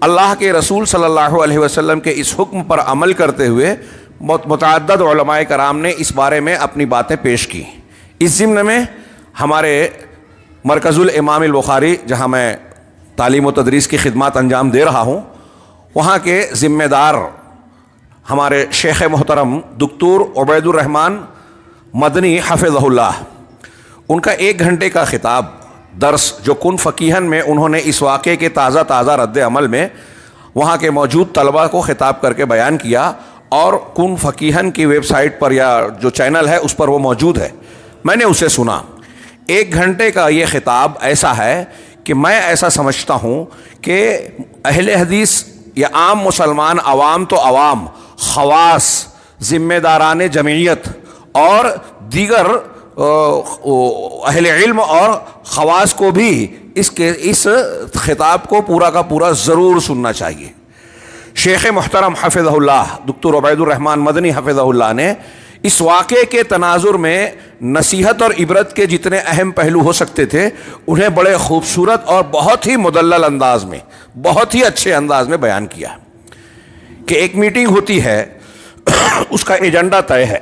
اللہ کے رسول صلی اللہ علیہ وسلم کے اس حکم پر عمل کرتے ہوئے متعدد علماء کرام نے اس بارے میں اپنی باتیں پیش کی۔ اس ضمن میں ہمارے مرکز الامام البخاری، جہاں میں تعلیم و تدریس کی خدمات انجام دے رہا ہوں، وہاں کے ذمہ دار ہمارے شیخ محترم دکتور عبید الرحمن مدنی حفظہ اللہ، ان کا 1 گھنٹے کا خطاب درس جو کن فقیہن میں انہوں نے اس واقعے کے تازہ رد عمل میں وہاں کے موجود طلباء کو خطاب کر کے بیان کیا، اور کن فقیہن کی ویب سائٹ پر یا جو چینل ہے اس پر وہ موجود ہے، میں نے اسے سنا۔ 1 گھنٹے کا یہ خطاب ایسا ہے کہ میں ایسا سمجھتا ہوں کہ اہل حدیث یا عام مسلمان، عوام تو عوام، خواص، ذمہ داران جمعیت اور دیگر اہل علم اور خواص کو بھی اس خطاب کو پورا کا پورا ضرور سننا چاہیے۔ شیخ محترم حفظہ اللہ دکتور عبید الرحمن مدنی حفظہ اللہ نے اس واقعے کے تناظر میں نصیحت اور عبرت کے جتنے اہم پہلو ہو سکتے تھے انہیں بڑے خوبصورت اور بہت ہی مدلل انداز میں، بہت ہی اچھے انداز میں بیان کیا کہ ایک میٹنگ ہوتی ہے، اس کا ایجنڈا طے ہے،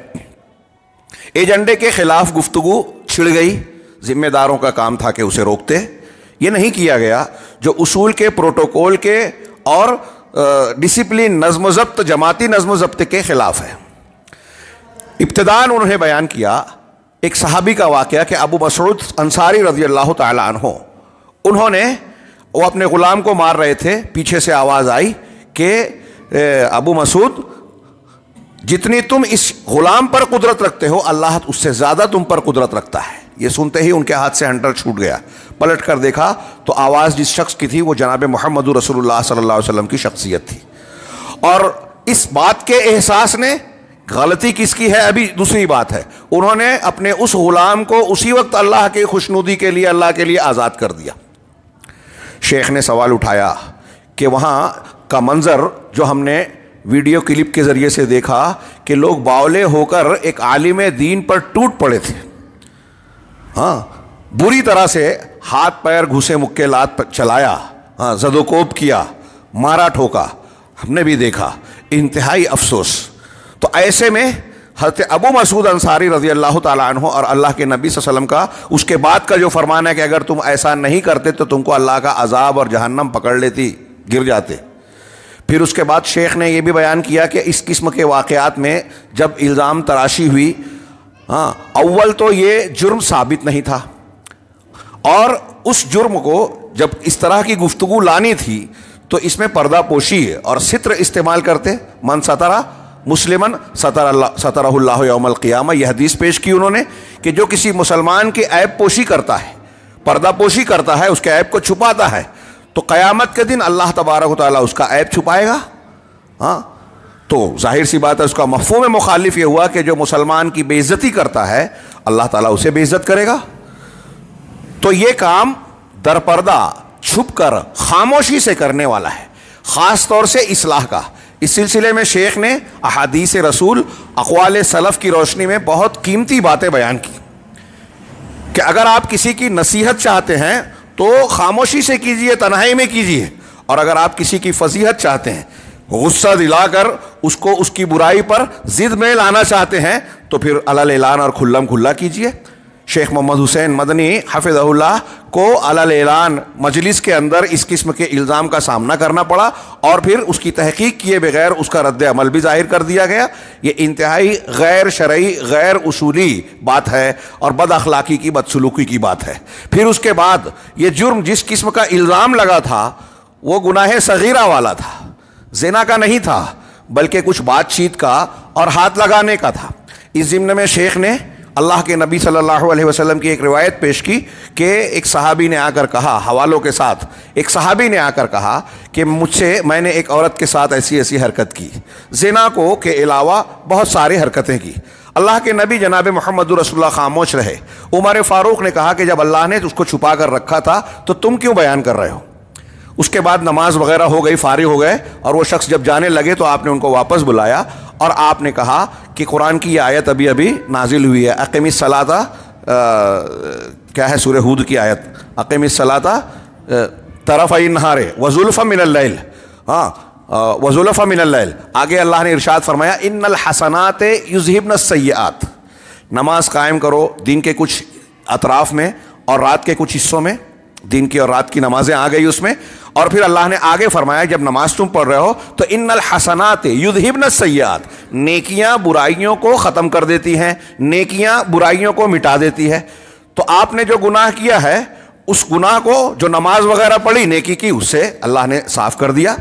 ایجنڈے کے خلاف گفتگو چھڑ گئی، ذمہ داروں کا کام تھا کہ اسے روکتے، یہ نہیں کیا گیا، جو اصول کے، پروٹوکول کے اور ڈسپلن، نظم و ضبط، جماعتی نظم و ضبط کے خلاف ہے۔ ابتداءً انہوں نے بیان کیا ایک صحابی کا واقعہ کہ ابو مسعود انصاری رضی اللہ تعالی عنہ، انہوں نے، وہ اپنے غلام کو مار رہے تھے، پیچھے سے آواز آئی کہ ابو مسعود، جتنی تم اس غلام پر قدرت رکھتے ہو اللہ اس سے زیادہ تم پر قدرت رکھتا ہے۔ یہ سنتے ہی ان کے ہاتھ سے ہنٹر چھوٹ گیا، پلٹ کر دیکھا تو آواز جس شخص کی تھی وہ جناب محمد رسول اللہ صلی اللہ علیہ وسلم کی شخصیت تھی، اور اس بات کے احساس نے، غلطی کس کی ہے ابھی دوسری بات ہے، انہوں نے اپنے اس غلام کو اسی وقت اللہ کے خوشنودی کے لیے، اللہ کے لیے آزاد کر دیا۔ شیخ نے سوال اٹھایا کہ وہاں کا منظر جو ہم نے ویڈیو کلپ کے ذریعے سے دیکھا کہ لوگ باولے ہو کر ایک عالم دین پر ٹوٹ پڑے تھے، ہاں، بری طرح سے ہاتھ پیر گھسے مکے لات چلایا، ہاں، زد و کوب کیا، مارا ٹھوکا، ہم نے بھی دیکھا، انتہائی افسوس۔ تو ایسے میں حضرت ابو مسعود انصاری رضی اللہ تعالیٰ عنہ اور اللہ کے نبی صلی اللہ علیہ وسلم کا اس کے بعد کا جو فرمان ہے کہ اگر تم ایسا نہیں کرتے تو تم کو اللہ کا عذاب اور جہنم پکڑ لیتی، گر جاتے۔ پھر اس کے بعد شیخ نے یہ بھی بیان کیا کہ اس قسم کے واقعات میں جب الزام تراشی ہوئی، ہاں، اول تو یہ جرم ثابت نہیں تھا، اور اس جرم کو جب اس طرح کی گفتگو لانی تھی تو اس میں پردہ پوشی اور ستر استعمال کرتے، من سترہ مسلمن سترہ اللہ یوم القیامہ، یہ حدیث پیش کی انہوں نے کہ جو کسی مسلمان کی عیب پوشی کرتا ہے، پردہ پوشی کرتا ہے، اس کے عیب کو چھپاتا ہے، تو قیامت کے دن اللہ تبارک و تعالیٰ اس کا عیب چھپائے گا۔ ہاں، تو ظاہر سی بات ہے، اس کا مفہوم مخالف یہ ہوا کہ جو مسلمان کی بے عزتی کرتا ہے اللہ تعالیٰ اسے بے عزت کرے گا۔ تو یہ کام در پردہ چھپ کر خاموشی سے کرنے والا ہے، خاص طور سے اصلاح کا۔ اس سلسلے میں شیخ نے احادیث رسول، اقوال سلف کی روشنی میں بہت قیمتی باتیں بیان کی کہ اگر آپ کسی کی نصیحت چاہتے ہیں تو خاموشی سے کیجئے، تنہائی میں کیجئے، اور اگر آپ کسی کی فضیحت چاہتے ہیں، غصہ دلا کر اس کو اس کی برائی پر ضد میں لانا چاہتے ہیں تو پھر علل اعلان اور کھلم کھلا کیجئے۔ شیخ محمد حسین مدنی حفظہ اللہ کو علل اعلان مجلس کے اندر اس قسم کے الزام کا سامنا کرنا پڑا، اور پھر اس کی تحقیق کیے بغیر اس کا رد عمل بھی ظاہر کر دیا گیا۔ یہ انتہائی غیر شرعی، غیر اصولی بات ہے اور بد اخلاقی کی، بدسلوکی کی بات ہے۔ پھر اس کے بعد یہ جرم جس قسم کا الزام لگا تھا وہ گناہ صغیرہ والا تھا، زنا کا نہیں تھا، بلکہ کچھ بات چیت کا اور ہاتھ لگانے کا تھا۔ اس ضمن میں شیخ نے اللہ کے نبی صلی اللہ علیہ وسلم کی ایک روایت پیش کی کہ ایک صحابی نے آ کر کہا، حوالوں کے ساتھ، ایک صحابی نے آ کر کہا کہ مجھ سے، میں نے ایک عورت کے ساتھ ایسی ایسی حرکت کی، زنا کو کے علاوہ بہت ساری حرکتیں کی۔ اللہ کے نبی جناب محمد رسول اللہ خاموش رہے۔ عمر فاروق نے کہا کہ جب اللہ نے اس کو چھپا کر رکھا تھا تو تم کیوں بیان کر رہے ہو؟ اس کے بعد نماز وغیرہ ہو گئی، فارغ ہو گئے، اور وہ شخص جب جانے لگے تو آپ نے ان کو واپس بلایا اور آپ نے کہا کہ قرآن کی یہ آیت ابھی ابھی نازل ہوئی ہے، اقیم الصلاۃ، کیا ہے سورہ ہود کی آیت، اقیم الصلاۃ طرفی النہار وزلفا من اللیل، وزلفا من اللیل. آگے اللہ نے ارشاد فرمایا ان الحسنات یذہبن السیئات. نماز قائم کرو دن کے کچھ اطراف میں اور رات کے کچھ حصوں میں، دن کی اور رات کی نمازیں آ گئی اس میں. اور پھر اللہ نے آگے فرمایا جب نماز تم پڑھ رہے ہو تو ان الحسنات یذہبن السیئات، نیکیاں برائیوں کو ختم کر دیتی ہیں، نیکیاں برائیوں کو مٹا دیتی ہے. تو آپ نے جو گناہ کیا ہے اس گناہ کو جو نماز وغیرہ پڑھی نیکی کی اس سے اللہ نے صاف کر دیا.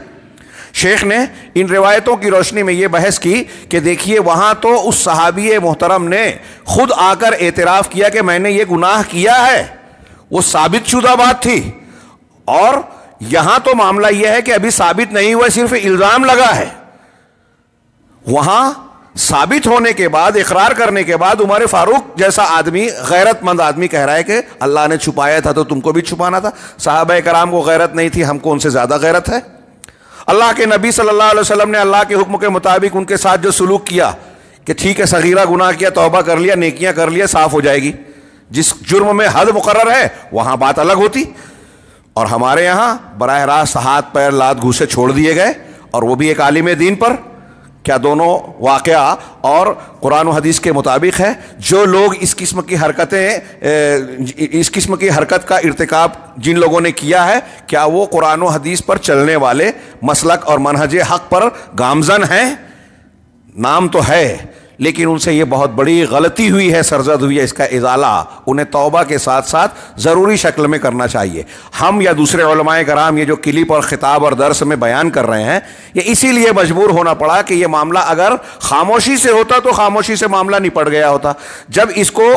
شیخ نے ان روایتوں کی روشنی میں یہ بحث کی کہ دیکھیے وہاں تو اس صحابی محترم نے خود آ کر اعتراف کیا کہ میں نے یہ گناہ کیا ہے، وہ ثابت شدہ بات تھی. اور یہاں تو معاملہ یہ ہے کہ ابھی ثابت نہیں ہوا، صرف الزام لگا ہے. وہاں ثابت ہونے کے بعد، اقرار کرنے کے بعد عمر فاروق جیسا آدمی، غیرت مند آدمی کہہ رہا ہے کہ اللہ نے چھپایا تھا تو تم کو بھی چھپانا تھا. صحابہ کرام کو غیرت نہیں تھی، ہم کو ان سے زیادہ غیرت ہے. اللہ کے نبی صلی اللہ علیہ وسلم نے اللہ کے حکم کے مطابق ان کے ساتھ جو سلوک کیا کہ ٹھیک ہے صغیرہ گناہ کیا، توبہ کر لیا، نیکیاں کر لیا، صاف ہو جائے گی. جس جرم میں حد مقرر ہے وہاں بات الگ ہوتی. اور ہمارے یہاں براہ راست ہاتھ پیر لات گھوسے چھوڑ دیے گئے، اور وہ بھی ایک عالم دین پر. کیا دونوں واقعہ اور قرآن و حدیث کے مطابق ہے؟ جو لوگ اس قسم کی حرکت کا ارتکاب جن لوگوں نے کیا ہے، کیا وہ قرآن و حدیث پر چلنے والے مسلک اور منہج حق پر گامزن ہیں؟ نام تو ہے، لیکن ان سے یہ بہت بڑی غلطی ہوئی ہے، سرزد ہوئی ہے. اس کا ازالہ انہیں توبہ کے ساتھ ساتھ ضروری شکل میں کرنا چاہیے. ہم یا دوسرے علماء کرام یہ جو کلپ اور خطاب اور درس میں بیان کر رہے ہیں، یہ اسی لیے مجبور ہونا پڑا کہ یہ معاملہ اگر خاموشی سے ہوتا تو خاموشی سے معاملہ نپٹ گیا ہوتا. جب اس کو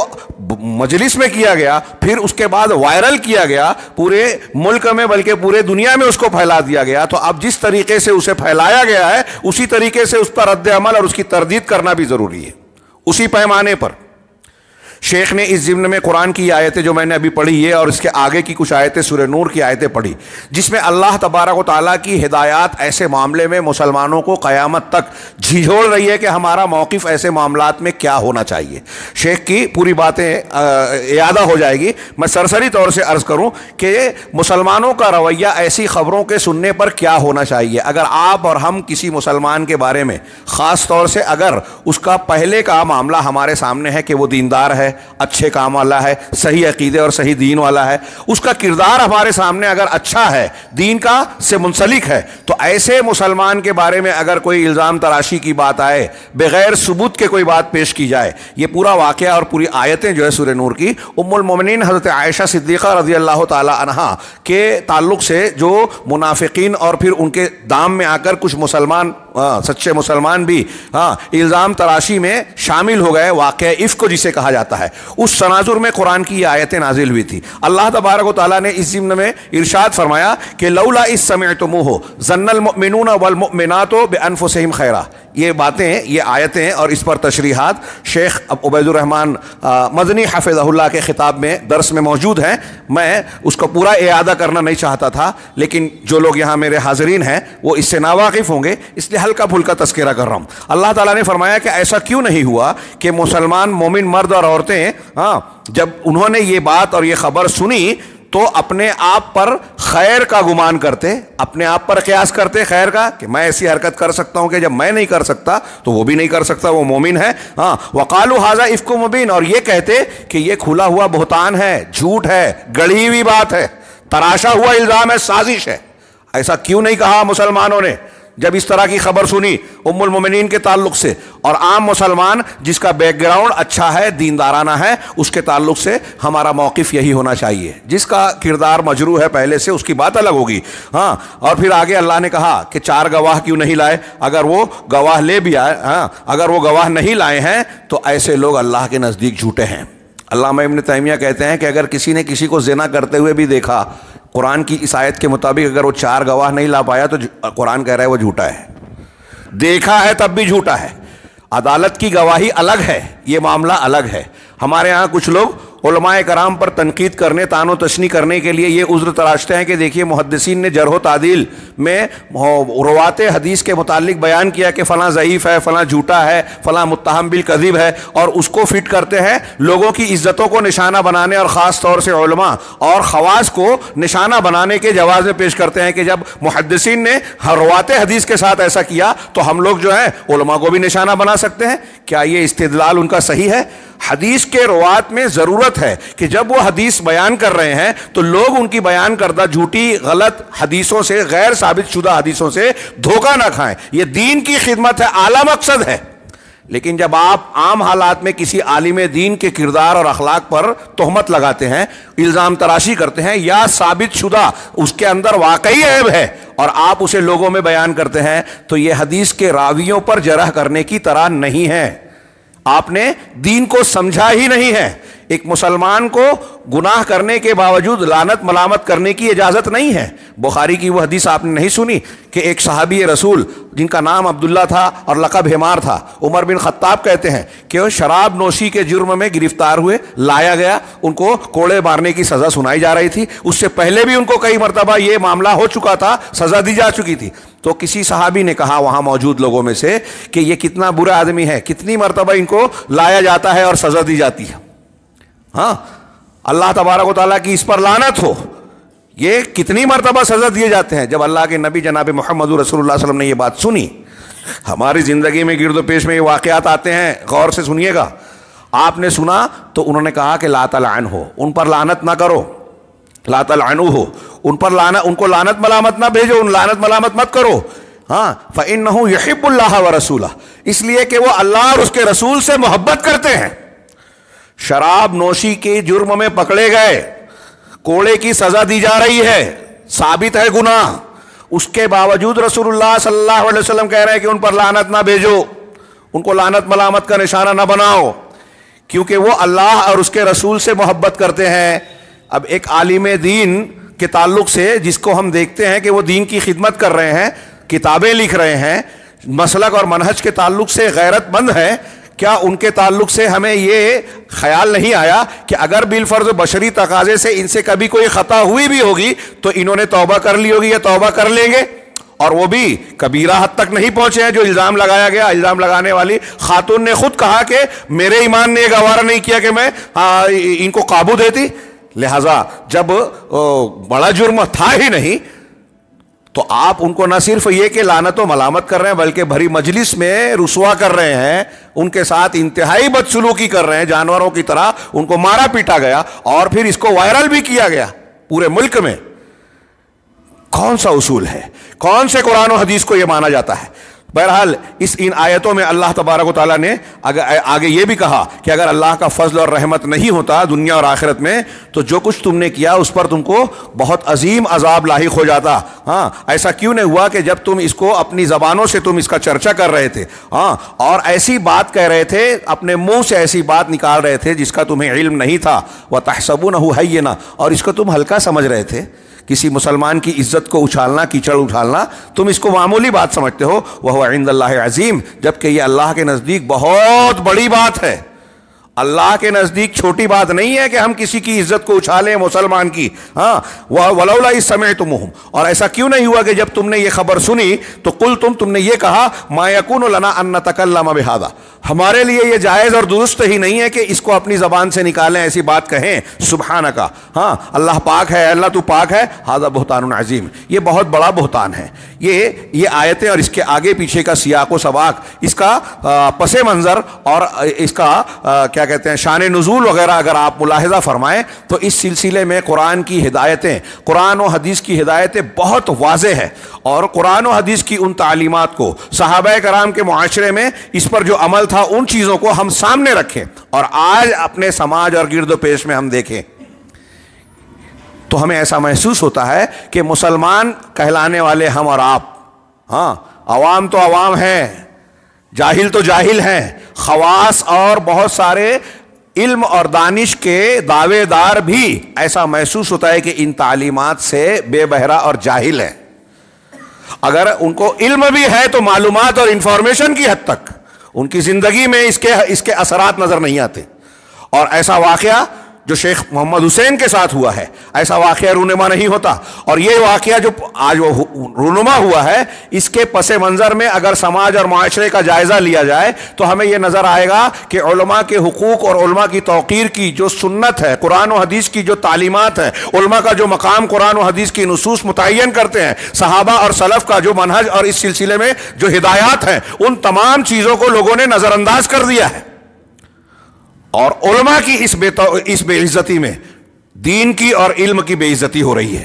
مجلس میں کیا گیا، پھر اس کے بعد وائرل کیا گیا پورے ملک میں بلکہ پورے دنیا میں اس کو پھیلا دیا گیا، تو اب جس طریقے سے اسے پھیلایا گیا ہے اسی طریقے سے اس پر رد عمل اور اس کی تردید کرنا بھی ضروری ہے، اسی پیمانے پر. شیخ نے اس ضمن میں قرآن کی آیتیں جو میں نے ابھی پڑھی ہے اور اس کے آگے کی کچھ آیتیں سورہ نور کی آیتیں پڑھی، جس میں اللہ تبارک و تعالیٰ کی ہدایات ایسے معاملے میں مسلمانوں کو قیامت تک جھنجھوڑ رہی ہے کہ ہمارا موقف ایسے معاملات میں کیا ہونا چاہیے. شیخ کی پوری باتیں اعادہ ہو جائے گی، میں سرسری طور سے عرض کروں کہ مسلمانوں کا رویہ ایسی خبروں کے سننے پر کیا ہونا چاہیے. اگر آپ اور ہم کسی مسلمان کے بارے میں خاص طور سے اگر اس کا پہلے کا معاملہ ہمارے سامنے ہے کہ وہ دیندار ہے، اچھے کام والا ہے، صحیح عقیدے اور صحیح دین والا ہے، اس کا کردار ہمارے سامنے اگر اچھا ہے، دین کا سے منسلک ہے، تو ایسے مسلمان کے بارے میں اگر کوئی الزام تراشی کی بات آئے، بغیر ثبوت کے کوئی بات پیش کی جائے، یہ پورا واقعہ اور پوری آیتیں جو ہے سورہ نور کی ام المومنین حضرت عائشہ صدیقہ رضی اللہ تعالی عنہا کے تعلق سے جو منافقین اور پھر ان کے دام میں آ کر کچھ مسلمان سچے مسلمان بھی الزام تراشی میں شامل ہو گئے، واقعہ افک کو جسے کہا جاتا ہے، اس تناظر میں قرآن کی یہ آیتیں نازل ہوئی تھی. اللہ تبارک و تعالیٰ نے اس ضمن میں ارشاد فرمایا کہ لولا اذ سمعتموہ ظن المؤمنون والمؤمنات بانفسہم خیرا. یہ باتیں، یہ آیتیں اور اس پر تشریحات شیخ عبید الرحمن مدنی حفظہ اللہ کے خطاب میں درس میں موجود ہیں. میں اس کو پورا اعادہ کرنا نہیں چاہتا تھا، لیکن جو لوگ یہاں میرے حاضرین ہیں وہ اس سے ناواقف ہوں گے، اس لیے ہلکا پھلکا تذکرہ کر رہا ہوں. اللہ تعالیٰ نے فرمایا کہ ایسا کیوں نہیں ہوا کہ مسلمان مومن مرد اور عورتیں جب انہوں نے یہ بات اور یہ خبر سنی تو اپنے آپ پر خیر کا گمان کرتے، اپنے آپ پر قیاس کرتے خیر کا، کہ میں ایسی حرکت کر سکتا ہوں کہ جب میں نہیں کر سکتا تو وہ بھی نہیں کر سکتا، وہ مومن ہے. وقالوا ھذا افک مبین، اور یہ کہتے کہ یہ کھلا ہوا بہتان ہے، جھوٹ ہے، گڑھی ہوئی بات ہے، تراشا ہوا الزام ہے، سازش ہے. ایسا کیوں نہیں کہا مسلمانوں نے جب اس طرح کی خبر سنی ام المومنین کے تعلق سے؟ اور عام مسلمان جس کا بیک گراؤنڈ اچھا ہے، دیندارانہ ہے، اس کے تعلق سے ہمارا موقف یہی ہونا چاہیے. جس کا کردار مجروح ہے پہلے سے اس کی بات الگ ہوگی. اور پھر آگے اللہ نے کہا کہ 4 گواہ کیوں نہیں لائے؟ اگر وہ گواہ لے بھی آئے، اگر وہ گواہ نہیں لائے ہیں تو ایسے لوگ اللہ کے نزدیک جھوٹے ہیں. علامہ ابن تیمیہ کہتے ہیں کہ اگر کسی نے کسی کو زنا کرتے ہوئے بھی دیکھا، قرآن کی اس آیت کے مطابق اگر وہ 4 گواہ نہیں لا پایا تو قرآن کہہ رہا ہے وہ جھوٹا ہے. دیکھا ہے تب بھی جھوٹا ہے. عدالت کی گواہی الگ ہے، یہ معاملہ الگ ہے. ہمارے ہاں کچھ لوگ علماء کرام پر تنقید کرنے، طعن و تشنیع کرنے کے لیے یہ عذر تراشتے ہیں کہ دیکھیے محدثین نے جرح و تعدیل میں روات حدیث کے متعلق بیان کیا کہ فلاں ضعیف ہے، فلاں جھوٹا ہے، فلاں متہم بالکذب ہے، اور اس کو فٹ کرتے ہیں لوگوں کی عزتوں کو نشانہ بنانے اور خاص طور سے علماء اور خواص کو نشانہ بنانے کے جواز میں پیش کرتے ہیں کہ جب محدثین نے روات حدیث کے ساتھ ایسا کیا تو ہم لوگ جو ہے علماء کو بھی نشانہ بنا سکتے ہیں۔ کیا یہ استدلال ان کا صحیح ہے؟ حدیث کے روات میں ضرورت ہے کہ جب وہ حدیث بیان کر رہے ہیں تو لوگ ان کی بیان کردہ جھوٹی غلط حدیثوں سے، غیر ثابت شدہ حدیثوں سے دھوکہ نہ کھائیں۔ یہ دین کی خدمت ہے، اعلیٰ مقصد ہے۔ لیکن جب آپ عام حالات میں کسی عالم دین کے کردار اور اخلاق پر تہمت لگاتے ہیں، الزام تراشی کرتے ہیں، یا ثابت شدہ اس کے اندر واقعی عیب ہے اور آپ اسے لوگوں میں بیان کرتے ہیں، تو یہ حدیث کے راویوں پر جرح کرنے کی طرح نہیں ہے۔ آپ نے دین کو سمجھا ہی نہیں ہے۔ ایک مسلمان کو گناہ کرنے کے باوجود لعنت ملامت کرنے کی اجازت نہیں ہے۔ بخاری کی وہ حدیث آپ نے نہیں سنی کہ ایک صحابی رسول جن کا نام عبداللہ تھا اور لقب حمار تھا، عمر بن خطاب کہتے ہیں کہ وہ شراب نوشی کے جرم میں گرفتار ہوئے، لایا گیا، ان کو کوڑے مارنے کی سزا سنائی جا رہی تھی۔ اس سے پہلے بھی ان کو کئی مرتبہ یہ معاملہ ہو چکا تھا، سزا دی جا چکی تھی۔ تو کسی صحابی نے کہا وہاں موجود لوگوں میں سے کہ یہ کتنا برا آدمی ہے، کتنی مرتبہ ان کو لایا جاتا ہے اور سزا دی جاتی ہے۔ ہاں، اللہ تبارک و تعالیٰ کی اس پر لعنت ہو، یہ کتنی مرتبہ سزا دیے جاتے ہیں۔ جب اللہ کے نبی جناب محمد رسول اللہ صلی اللہ علیہ وسلم نے یہ بات سنی، ہماری زندگی میں گرد و پیش میں یہ واقعات آتے ہیں، غور سے سنیے گا۔ آپ نے سنا تو انہوں نے کہا کہ لا تلعنہ، ان پر لعنت نہ کرو، لا تلعنہ، ان پر ان کو لعنت ملامت نہ بھیجو، ان لعنت ملامت مت کرو۔ ہاں، فإنہ یحب اللہ ورسولہ، اس لیے کہ وہ اللہ اور اس کے رسول سے محبت کرتے ہیں۔ شراب نوشی کے جرم میں پکڑے گئے، کوڑے کی سزا دی جا رہی ہے، ثابت ہے گناہ، اس کے باوجود رسول اللہ صلی اللہ علیہ وسلم کہہ رہے ہیں کہ ان پر لعنت نہ بھیجو، ان کو لعنت ملامت کا نشانہ نہ بناؤ، کیونکہ وہ اللہ اور اس کے رسول سے محبت کرتے ہیں۔ اب ایک عالم دین کے تعلق سے جس کو ہم دیکھتے ہیں کہ وہ دین کی خدمت کر رہے ہیں، کتابیں لکھ رہے ہیں، مسلک اور منہج کے تعلق سے غیرت مند ہے، کیا ان کے تعلق سے ہمیں یہ خیال نہیں آیا کہ اگر بالفرض بشری تقاضے سے ان سے کبھی کوئی خطا ہوئی بھی ہوگی تو انہوں نے توبہ کر لی ہوگی یا توبہ کر لیں گے، اور وہ بھی کبیرہ حد تک نہیں پہنچے ہیں جو الزام لگایا گیا۔ الزام لگانے والی خاتون نے خود کہا کہ میرے ایمان نے یہ گوارا نہیں کیا کہ میں ان کو قابو دیتی، لہذا جب بڑا جرم تھا ہی نہیں تو آپ ان کو نہ صرف یہ کہ لعنت و ملامت کر رہے ہیں بلکہ بھری مجلس میں رسوا کر رہے ہیں، ان کے ساتھ انتہائی بدسلوکی کر رہے ہیں، جانوروں کی طرح ان کو مارا پیٹا گیا اور پھر اس کو وائرل بھی کیا گیا پورے ملک میں۔ کون سا اصول ہے؟ کون سے قرآن و حدیث کو یہ مانا جاتا ہے؟ بہرحال ان آیتوں میں اللہ تبارک و تعالیٰ نے آگے یہ بھی کہا کہ اگر اللہ کا فضل اور رحمت نہیں ہوتا دنیا اور آخرت میں تو جو کچھ تم نے کیا اس پر تم کو بہت عظیم عذاب لاحق ہو جاتا۔ ہاں، ایسا کیوں نہیں ہوا کہ جب تم اس کو اپنی زبانوں سے تم اس کا چرچا کر رہے تھے، ہاں، اور ایسی بات کہہ رہے تھے، اپنے منہ سے ایسی بات نکال رہے تھے جس کا تمہیں علم نہیں تھا، وَتَحْسَبُونَهُ هَيِّنًا، اور اس کو تم ہلکا سمجھ رہے تھے۔ کسی مسلمان کی عزت کو اچھالنا، کیچڑ اچھالنا، تم اس کو معمولی بات سمجھتے ہو، وَهُوَ عِندَ اللَّهِ عَظِيمٌ، جبکہ یہ اللہ کے نزدیک بہت بڑی بات ہے۔ اللہ کے نزدیک چھوٹی بات نہیں ہے کہ ہم کسی کی عزت کو اچھالیں مسلمان کی۔ ہاں، وَلَوْلَا إِذْ سَمِعْتُمُوهُ، اور ایسا کیوں نہیں ہوا کہ جب تم نے یہ خبر سنی تو تم نے یہ کہا مَا يَكُونُ لَنَا أَن نَتَكَلَّمَ بِهَذَا، ہمارے لیے یہ جائز اور درست ہی نہیں ہے کہ اس کو اپنی زبان سے نکالیں، ایسی بات کہیں، سبحانک، ہاں اللہ پاک ہے، اللہ تو پاک ہے، ھذا بہتان عظیم، یہ بہت بڑا بہتان ہے۔ یہ آیتیں اور اس کے آگے پیچھے کا سیاق و سباق، اس کا پس منظر اور اس کا کیا کہتے ہیں شان نزول وغیرہ اگر آپ ملاحظہ فرمائیں تو اس سلسلے میں قرآن کی ہدایتیں، قرآن و حدیث کی ہدایتیں بہت واضح ہے، اور قرآن و حدیث کی ان تعلیمات کو صحابہ کرام کے معاشرے میں اس پر جو عمل تھا ان چیزوں کو ہم سامنے رکھیں اور آج اپنے سماج اور گرد و پیش میں ہم دیکھیں تو ہمیں ایسا محسوس ہوتا ہے کہ مسلمان کہلانے والے ہم اور آپ، ہاں، عوام تو عوام ہیں، جاہل تو جاہل ہیں، خواص اور بہت سارے علم اور دانش کے دعوے دار بھی ایسا محسوس ہوتا ہے کہ ان تعلیمات سے بے بہرا اور جاہل ہیں۔ اگر ان کو علم بھی ہے تو معلومات اور انفارمیشن کی حد تک، ان کی زندگی میں اس کے اثرات نظر نہیں آتے۔ اور ایسا واقعہ جو شیخ محمد حسین کے ساتھ ہوا ہے، ایسا واقعہ رونما نہیں ہوتا. اور یہ واقعہ جو آج وہ رونما ہوا ہے، اس کے پس منظر میں اگر سماج اور معاشرے کا جائزہ لیا جائے تو ہمیں یہ نظر آئے گا کہ علماء کے حقوق اور علماء کی توقیر کی جو سنت ہے، قرآن و حدیث کی جو تعلیمات ہیں، علماء کا جو مقام قرآن و حدیث کی نصوص متعین کرتے ہیں، صحابہ اور سلف کا جو منہج اور اس سلسلے میں جو ہدایات ہیں، ان تمام چیزوں کو لوگوں نے نظر انداز کر دیا ہے. اور علماء کی اس بے عزتی میں دین کی اور علم کی بے عزتی ہو رہی ہے.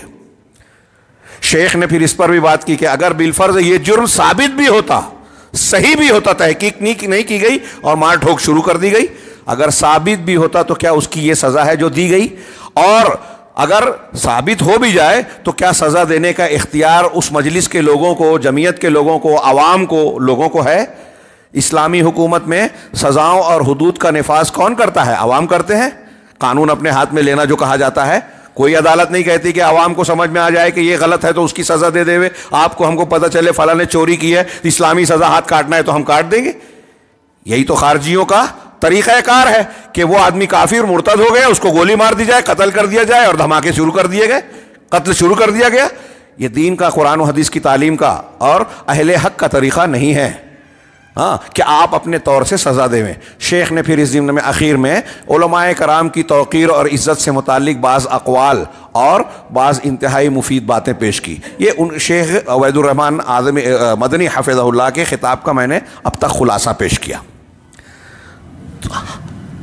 شیخ نے پھر اس پر بھی بات کی کہ اگر بالفرض یہ جرم ثابت بھی ہوتا، صحیح بھی ہوتا، تحقیق نہیں کی گئی اور مار ٹھوک شروع کر دی گئی، اگر ثابت بھی ہوتا تو کیا اس کی یہ سزا ہے جو دی گئی؟ اور اگر ثابت ہو بھی جائے تو کیا سزا دینے کا اختیار اس مجلس کے لوگوں کو، جمعیت کے لوگوں کو، عوام کو، لوگوں کو ہے؟ اسلامی حکومت میں سزاؤں اور حدود کا نفاذ کون کرتا ہے؟ عوام کرتے ہیں. قانون اپنے ہاتھ میں لینا جو کہا جاتا ہے، کوئی عدالت نہیں کہتی کہ عوام کو سمجھ میں آ جائے کہ یہ غلط ہے تو اس کی سزا دے دے. آپ کو ہم کو پتہ چلے فلاں نے چوری کی ہے، اسلامی سزا ہاتھ کاٹنا ہے تو ہم کاٹ دیں گے. یہی تو خارجیوں کا طریقہ کار ہے کہ وہ آدمی کافر مرتد ہو گیا، اس کو گولی مار دی جائے، قتل کر دیا جائے اور دھماکے شروع کر دیے گئے، قتل شروع کر دیا گیا. یہ دین کا، قرآن و حدیث کی تعلیم کا اور اہل حق کا طریقہ نہیں ہے کہ آپ اپنے طور سے سزا دیں. شیخ نے پھر اس ضمن میں اخیر میں علماء کرام کی توقیر اور عزت سے متعلق بعض اقوال اور بعض انتہائی مفید باتیں پیش کی. یہ شیخ عبید الرحمن مدنی حفظہ اللہ کے خطاب کا میں نے اب تک خلاصہ پیش کیا.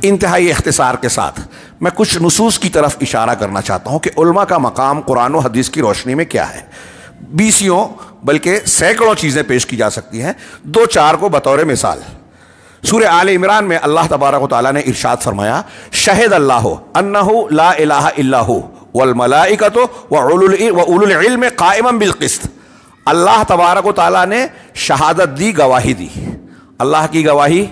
انتہائی اختصار کے ساتھ میں کچھ نصوص کی طرف اشارہ کرنا چاہتا ہوں کہ علماء کا مقام قرآن و حدیث کی روشنی میں کیا ہے. بیسیوں بلکہ سینکڑوں چیزیں پیش کی جا سکتی ہیں، دو چار کو بطور مثال. سورہ آل عمران میں اللہ تبارک و تعالیٰ نے ارشاد فرمایا، شہد اللہ انہ لا الہ الا ہو والملائکۃ واولو العلم قائما بالقسط. اللہ تبارک و تعالیٰ نے شہادت دی، گواہی دی. اللہ کی گواہی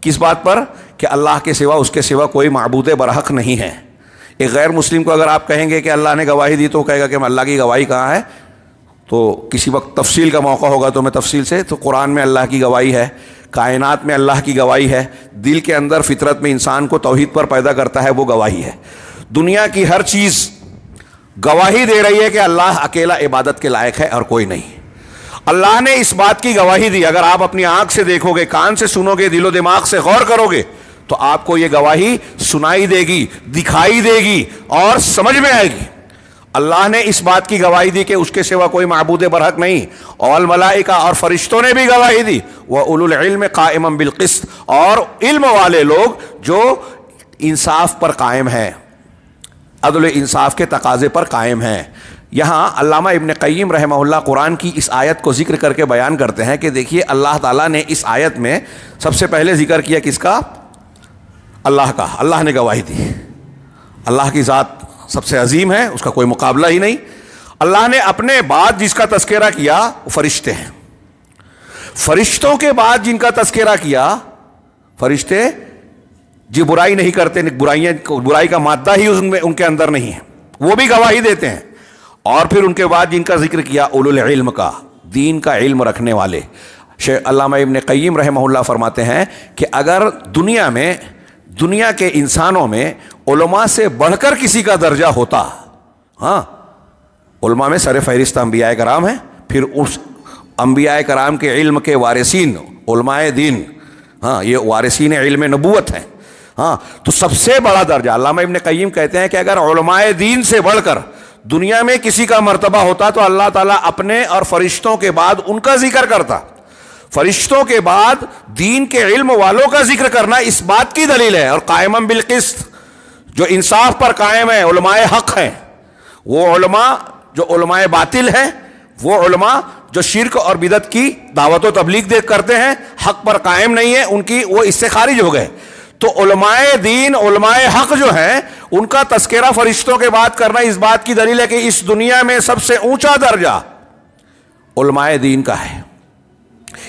کس بات پر؟ کہ اللہ کے سوا، اس کے سوا کوئی معبود برحق نہیں ہے. ایک غیر مسلم کو اگر آپ کہیں گے کہ اللہ نے گواہی دی تو وہ کہے گا کہ اللہ کی گواہی کہاں ہے؟ تو کسی وقت تفصیل کا موقع ہوگا تو میں تفصیل سے، تو قرآن میں اللہ کی گواہی ہے، کائنات میں اللہ کی گواہی ہے، دل کے اندر فطرت میں انسان کو توحید پر پیدا کرتا ہے وہ گواہی ہے. دنیا کی ہر چیز گواہی دے رہی ہے کہ اللہ اکیلا عبادت کے لائق ہے اور کوئی نہیں. اللہ نے اس بات کی گواہی دی. اگر آپ اپنی آنکھ سے دیکھو گے، کان سے سنو گے، دل و دماغ سے غور کرو گے تو آپ کو یہ گواہی سنائی دے گی، دکھائی دے گی اور سمجھ میں آئے گی. اللہ نے اس بات کی گواہی دی کہ اس کے سوا کوئی معبود برحق نہیں. اور ملائکہ اور فرشتوں نے بھی گواہی دی. وَأُولُو الْعِلْمِ قَائِمًا بِالْقِسْطِ، اور علم والے لوگ جو انصاف پر قائم ہیں، عدل و انصاف کے تقاضے پر قائم ہیں. یہاں علامہ ابن قیم رحمہ اللہ قرآن کی اس آیت کو ذکر کر کے بیان کرتے ہیں کہ دیکھیے اللہ تعالیٰ نے اس آیت میں سب سے پہلے ذکر کیا کس کا؟ اللہ کا. اللہ نے گواہی دی. اللہ کی ذات سب سے عظیم ہے، اس کا کوئی مقابلہ ہی نہیں. اللہ نے اپنے بعد جس کا تذکرہ کیا وہ فرشتے ہیں. فرشتوں کے بعد جن کا تذکرہ کیا، فرشتے جی برائی نہیں کرتے، برائی کا مادہ ہی ان کے اندر نہیں ہے، وہ بھی گواہی دیتے ہیں. اور پھر ان کے بعد جن کا ذکر کیا، اولو العلم کا، دین کا علم رکھنے والے. شیخ علامہ ابن قیم رحمہ اللہ فرماتے ہیں کہ اگر دنیا کے انسانوں میں علماء سے بڑھ کر کسی کا درجہ ہوتا، علماء میں سر فہرست انبیاء کرام ہیں، پھر اس انبیاء کرام کے علم کے وارثین علماء دین، یہ وارثین علم نبوت ہیں. تو سب سے بڑا درجہ علامہ ابن قیم کہتے ہیں کہ اگر علماء دین سے بڑھ کر دنیا میں کسی کا مرتبہ ہوتا تو اللہ تعالیٰ اپنے اور فرشتوں کے بعد ان کا ذکر کرتا. فرشتوں کے بعد دین کے علم والوں کا ذکر کرنا اس بات کی دلیل ہے. اور قائمًا بالقسط، جو انصاف پر قائم ہے، علماء حق ہیں. وہ علماء جو علماء باطل ہیں، وہ علماء جو شرک اور بدعت کی دعوت و تبلیغ کرتے ہیں، حق پر قائم نہیں ہے، وہ اس سے خارج ہو گئے. تو علماء دین، علماء حق جو ہیں، ان کا تذکرہ فرشتوں کے بعد کرنا اس بات کی دلیل ہے کہ اس دنیا میں سب سے اونچا درجہ علماء دین کا ہے.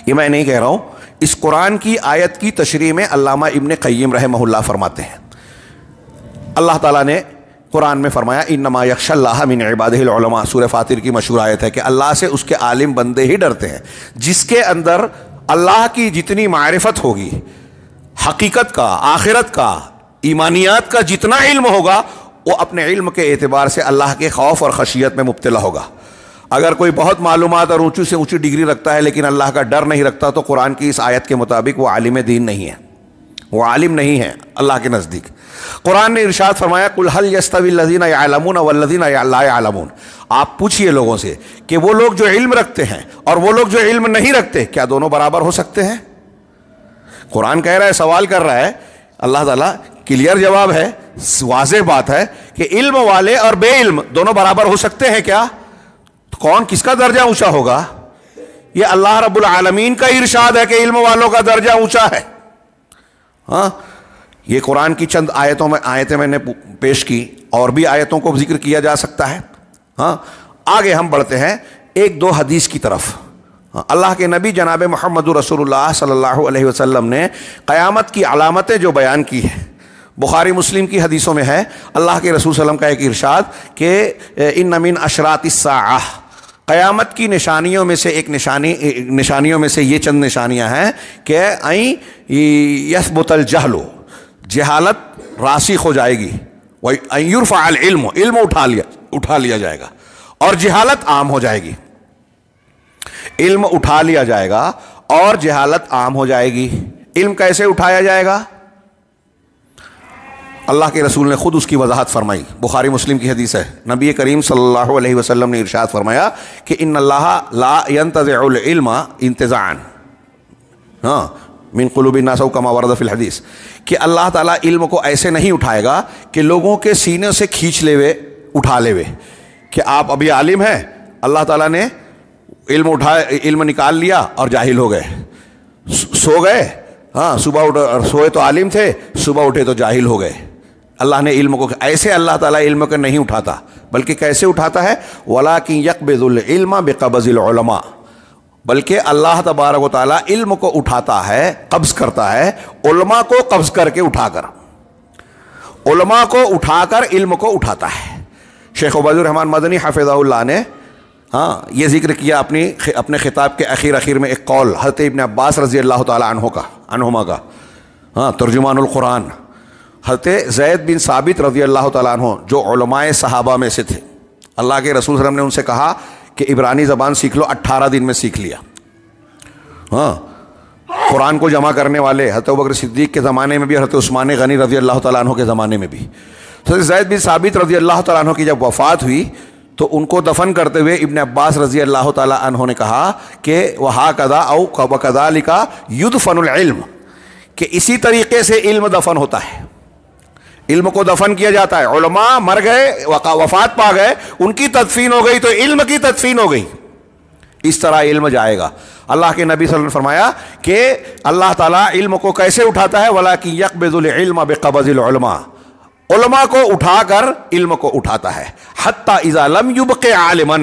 یہ میں نہیں کہہ رہا ہوں، اس قرآن کی آیت کی تشریح میں علامہ ابن قیم رحمہ اللہ فرماتے ہیں. اللہ تعالیٰ نے قرآن میں فرمایا انما یخشی اللہ من عبادہ العلماء. سورہ فاطر کی مشہور آیت ہے کہ اللہ سے اس کے عالم بندے ہی ڈرتے ہیں. جس کے اندر اللہ کی جتنی معرفت ہوگی، حقیقت کا، آخرت کا، ایمانیات کا جتنا علم ہوگا وہ اپنے علم کے اعتبار سے اللہ کے خوف اور خشیت میں مبتلا ہوگا. اگر کوئی بہت معلومات اور اونچی سے اونچی ڈگری رکھتا ہے لیکن اللہ کا ڈر نہیں رکھتا تو قرآن کی اس آیت کے مطابق وہ عالم دین نہیں ہے, وہ عالم نہیں ہے اللہ کے نزدیک. قرآن نے ارشاد فرمایا قل هل يستوي الذين يعلمون والذين لا يعلمون. آپ پوچھئے لوگوں سے کہ وہ لوگ جو علم رکھتے ہیں اور وہ لوگ جو علم نہیں رکھتے کیا دونوں برابر ہو سکتے ہیں؟ قرآن کہہ رہا ہے, سوال کر رہا ہے. اللہ تعالیٰ کلیئر جواب ہے, واضح بات ہے کہ علم والے اور بے علم دونوں برابر ہو سکتے ہیں کیا؟ کون کس کا درجہ اونچا ہوگا؟ یہ اللہ رب العالمین کا ارشاد ہے کہ علم والوں کا درجہ اونچا ہے. ہاں, یہ قرآن کی چند آیتیں میں نے پیش کی, اور بھی آیتوں کو ذکر کیا جا سکتا ہے. ہاں, آگے ہم بڑھتے ہیں ایک دو حدیث کی طرف. اللہ کے نبی جناب محمد رسول اللہ صلی اللہ علیہ وسلم نے قیامت کی علامتیں جو بیان کی ہیں, بخاری مسلم کی حدیثوں میں ہے اللہ کے رسول صلی اللہ علیہ وسلم کا ایک ارشاد کہ ان من اشراط الساعہ, قیامت کی نشانیوں میں سے ایک نشانیوں میں سے یہ چند نشانیاں ہیں کہ یثبت الجہل, جہالت راسخ ہو جائے گی, یرفع العلم, علم اٹھا لیا جائے گا, اور جہالت عام ہو جائے گی. علم اٹھا لیا جائے گا اور جہالت عام ہو جائے گی. علم کیسے اٹھایا جائے گا؟ اللہ کے رسول نے خود اس کی وضاحت فرمائی. بخاری مسلم کی حدیث ہے, نبی کریم صلی اللہ علیہ وسلم نے ارشاد فرمایا کہ ان اللہ لا ينتزع العلم انتزاعا من قلوب الناس کما ورد فی الحدیث, کہ اللہ تعالیٰ علم کو ایسے نہیں اٹھائے گا کہ لوگوں کے سینے سے کھینچ لے ہوئے, اٹھا لے ہوئے کہ آپ ابھی عالم ہیں, اللہ تعالیٰ نے علم نکال لیا اور جاہل ہو گئے, سو گئے. ہاں, صبح سوئے تو عالم تھے, صبح اٹھے تو جاہل ہو گئے. اللہ نے علم کو ایسے, اللہ تعالیٰ علم کو نہیں اٹھاتا, بلکہ کیسے اٹھاتا ہے؟ وَلَٰكِن يَقْبِضُ الْعِلْمَ بِقَبْضِ الْعُلَمَاءِ, بلکہ اللہ تبارک و تعالیٰ علم کو اٹھاتا ہے, قبض کرتا ہے, علماء کو قبض کر کے اٹھا کر, علماء کو اٹھا کر علم کو اٹھاتا ہے. شیخ عبید الرحمن مدنی حفظہ اللہ نے یہ ذکر کیا اپنے خطاب کے اخیر میں ایک قول حضرت ابن عباس رضی اللہ تعالی عنہما کا, ترجمان القرآن, حضرت زید بن ثابت رضی اللہ تعالیٰ عنہ جو علماء صحابہ میں سے تھے. اللہ کے رسول صلی اللہ علیہ وسلم نے ان سے کہا کہ عبرانی زبان سیکھ لو, 18 دن میں سیکھ لیا. قرآن کو جمع کرنے والے حضرت ابوبکر صدیق کے زمانے میں بھی, حضرت عثمان غنی رضی اللہ تعالیٰ عنہ کے زمانے میں بھی. حضرت زید بن ثابت رضی اللہ تعالیٰ عنہ کی جب وفات ہوئی تو ان کو دفن کرتے ہوئے ابن عباس رضی اللہ تعالیٰ عنہ نے کہا کہ وَهَكَذَا أَوْ وَكَذَلِكَ يُدْفَنُ الْعِلْمُ, کہ اسی طریقے سے علم دفن ہوتا ہے, علم کو دفن کیا جاتا ہے. علماء مر گئے, وفات پا گئے, ان کی تدفین ہو گئی تو علم کی تدفین ہو گئی. اس طرح علم جائے گا. اللہ کے نبی صلی اللہ علیہ وسلم نے فرمایا کہ اللہ تعالیٰ علم کو کیسے اٹھاتا ہے؟ وَلَٰكِن يَقْبِضُ الْعِلْمَ بِقَبْضِ الْعُلَمَاءِ, علماء کو اٹھا کر علم کو اٹھاتا ہے. حتی اذا لم یبق عالما,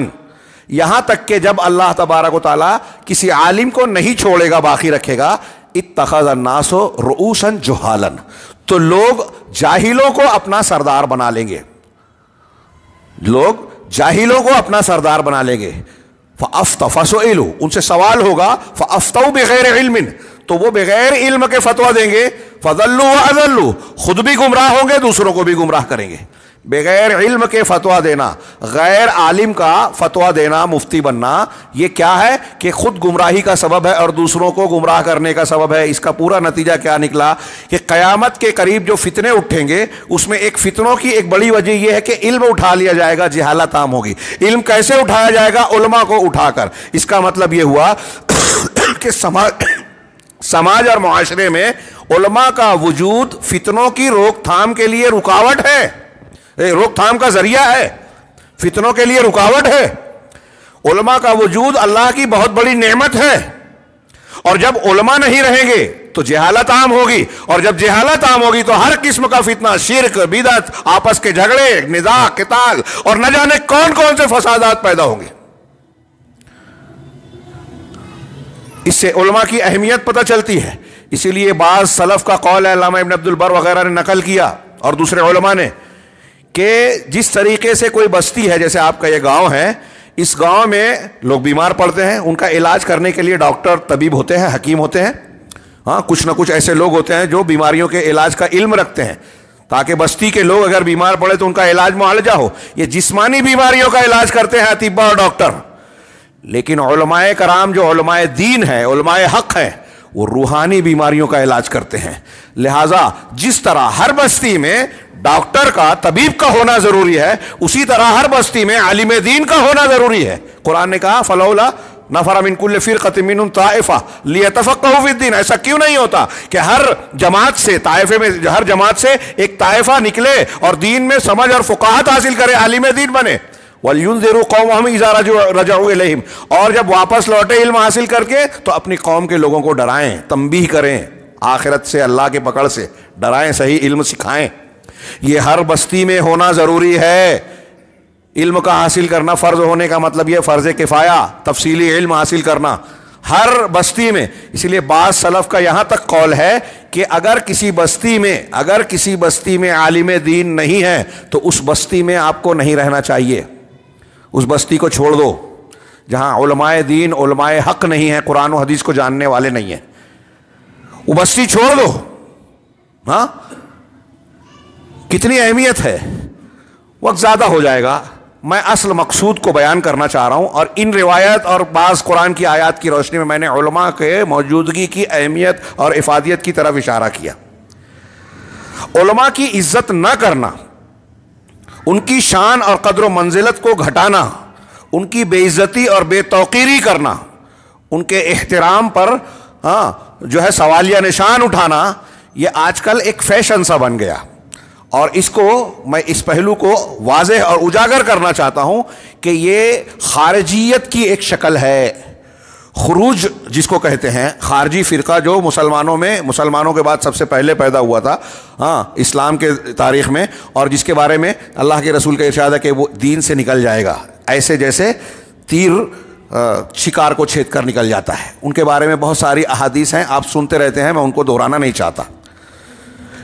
یہاں تک کہ جب اللہ تبارک و تعالیٰ کسی عالم کو نہیں چھوڑے گا, باقی رکھے گا, اتخذ الناس رؤوسا جہالا, تو لوگ جاہلوں کو اپنا سردار بنا لیں گے, لوگ جاہلوں کو اپنا سردار بنا لیں گے. فسئلوا, ان سے سوال ہوگا, فافتوا بغیر علم, تو وہ بغیر علم کے فتویٰ دیں گے. فضلوا واضلوا, خود بھی گمراہ ہوں گے, دوسروں کو بھی گمراہ کریں گے. بغیر علم کے فتویٰ دینا, غیر عالم کا فتویٰ دینا, مفتی بننا, یہ کیا ہے کہ خود گمراہی کا سبب ہے اور دوسروں کو گمراہ کرنے کا سبب ہے. اس کا پورا نتیجہ کیا نکلا کہ قیامت کے قریب جو فتنے اٹھیں گے اس میں ایک فتنوں کی ایک بڑی وجہ یہ ہے کہ علم اٹھا لیا جائے گا, جہالت عام ہوگی. علم کیسے اٹھایا جائے گا؟ علماء کو اٹھا کر. اس کا مطلب یہ ہوا کہ سماج اور معاشرے میں علماء کا وجود فتنوں کی روک تھام کے لیے رکاوٹ ہے, روک تھام کا ذریعہ ہے, فتنوں کے لیے رکاوٹ ہے. علماء کا وجود اللہ کی بہت بڑی نعمت ہے, اور جب علماء نہیں رہیں گے تو جہالت عام ہوگی, اور جب جہالت عام ہوگی تو ہر قسم کا فتنہ, شرک, بدعت, آپس کے جھگڑے, نزاع, قتال, اور نہ جانے کون کون سے فسادات پیدا ہوں گے. اس سے علماء کی اہمیت پتہ چلتی ہے. اسی لیے بعض سلف کا قول ہے, علامہ ابن عبد البر وغیرہ نے نقل کیا اور دوسرے علماء نے, کہ جس طریقے سے کوئی بستی ہے, جیسے آپ کا یہ گاؤں ہے, اس گاؤں میں لوگ بیمار پڑتے ہیں, ان کا علاج کرنے کے لیے ڈاکٹر, طبیب ہوتے ہیں, حکیم ہوتے ہیں, کچھ نہ کچھ ایسے لوگ ہوتے ہیں جو بیماریوں کے علاج کا علم رکھتے ہیں. تاکہ بستی کے لوگ اگر بیمار پڑے تو ان کا علاج معالجہ ہو. یہ جسمانی بیماریوں کا علاج کرتے ہیں اطباء اور ڈاکٹر، لیکن علماء کرام جو علماء دین ہیں، علماء حق ہیں، وہ روحانی بیماریوں کا علاج کرتے ہیں. لہٰذا جس طرح ہر بستی میں ڈاکٹر کا، طبیب کا ہونا ضروری ہے، اسی طرح ہر بستی میں عالم دین کا ہونا ضروری ہے. قرآن نے کہا فلولا نفر من کل فرقۃ منہم طائفہ لیتفقہوا فی الدین. ایسا کیوں نہیں ہوتا کہ ہر جماعت سے، طائفے میں ہر جماعت سے ایک طائفہ نکلے اور دین میں سمجھ اور فقاہت حاصل کرے، عالم دین بنے. وَلْيُنذِرُوا قَوْمَهُمْ إِذَا رَجَعُوا إِلَيْهِمْ. اور جب واپس لوٹے علم حاصل کر کے تو اپنی قوم کے لوگوں کو ڈرائیں، تنبیہ کریں، آخرت سے، اللہ کے پکڑ سے ڈرائیں، صحیح علم سکھائیں. یہ ہر بستی میں ہونا ضروری ہے. علم کا حاصل کرنا فرض ہونے کا مطلب یہ فرض کفایہ، تفصیلی علم حاصل کرنا ہر بستی میں. اس لیے بعض سلف کا یہاں تک قول ہے کہ اگر کسی بستی میں عالم دین نہیں ہے تو اس بستی میں آپ کو نہیں رہنا چاہیے. اس بستی کو چھوڑ دو جہاں علماء دین، علماء حق نہیں ہیں، قرآن و حدیث کو جاننے والے نہیں ہیں. وہ بستی چھوڑ دو. ہاں کتنی اہمیت ہے. وقت زیادہ ہو جائے گا. میں اصل مقصود کو بیان کرنا چاہ رہا ہوں، اور ان روایت اور بعض قرآن کی آیات کی روشنی میں میں نے علماء کے موجودگی کی اہمیت اور افادیت کی طرف اشارہ کیا. علماء کی عزت نہ کرنا، ان کی شان اور قدر و منزلت کو گھٹانا، ان کی بے عزتی اور بے توقیری کرنا، ان کے احترام پر جو ہے سوالیہ نشان اٹھانا، یہ آج کل ایک فیشن سا بن گیا. اور اس کو میں اس پہلو کو واضح اور اجاگر کرنا چاہتا ہوں کہ یہ خارجیت کی ایک شکل ہے. خروج جس کو کہتے ہیں، خارجی فرقہ جو مسلمانوں کے بعد سب سے پہلے پیدا ہوا تھا اسلام کے تاریخ میں، اور جس کے بارے میں اللہ کے رسول کا ارشاد ہے کہ وہ دین سے نکل جائے گا ایسے جیسے تیر شکار کو چھید کر نکل جاتا ہے. ان کے بارے میں بہت ساری احادیث ہیں، آپ سنتے رہتے ہیں، میں ان کو دہرانا نہیں چاہتا.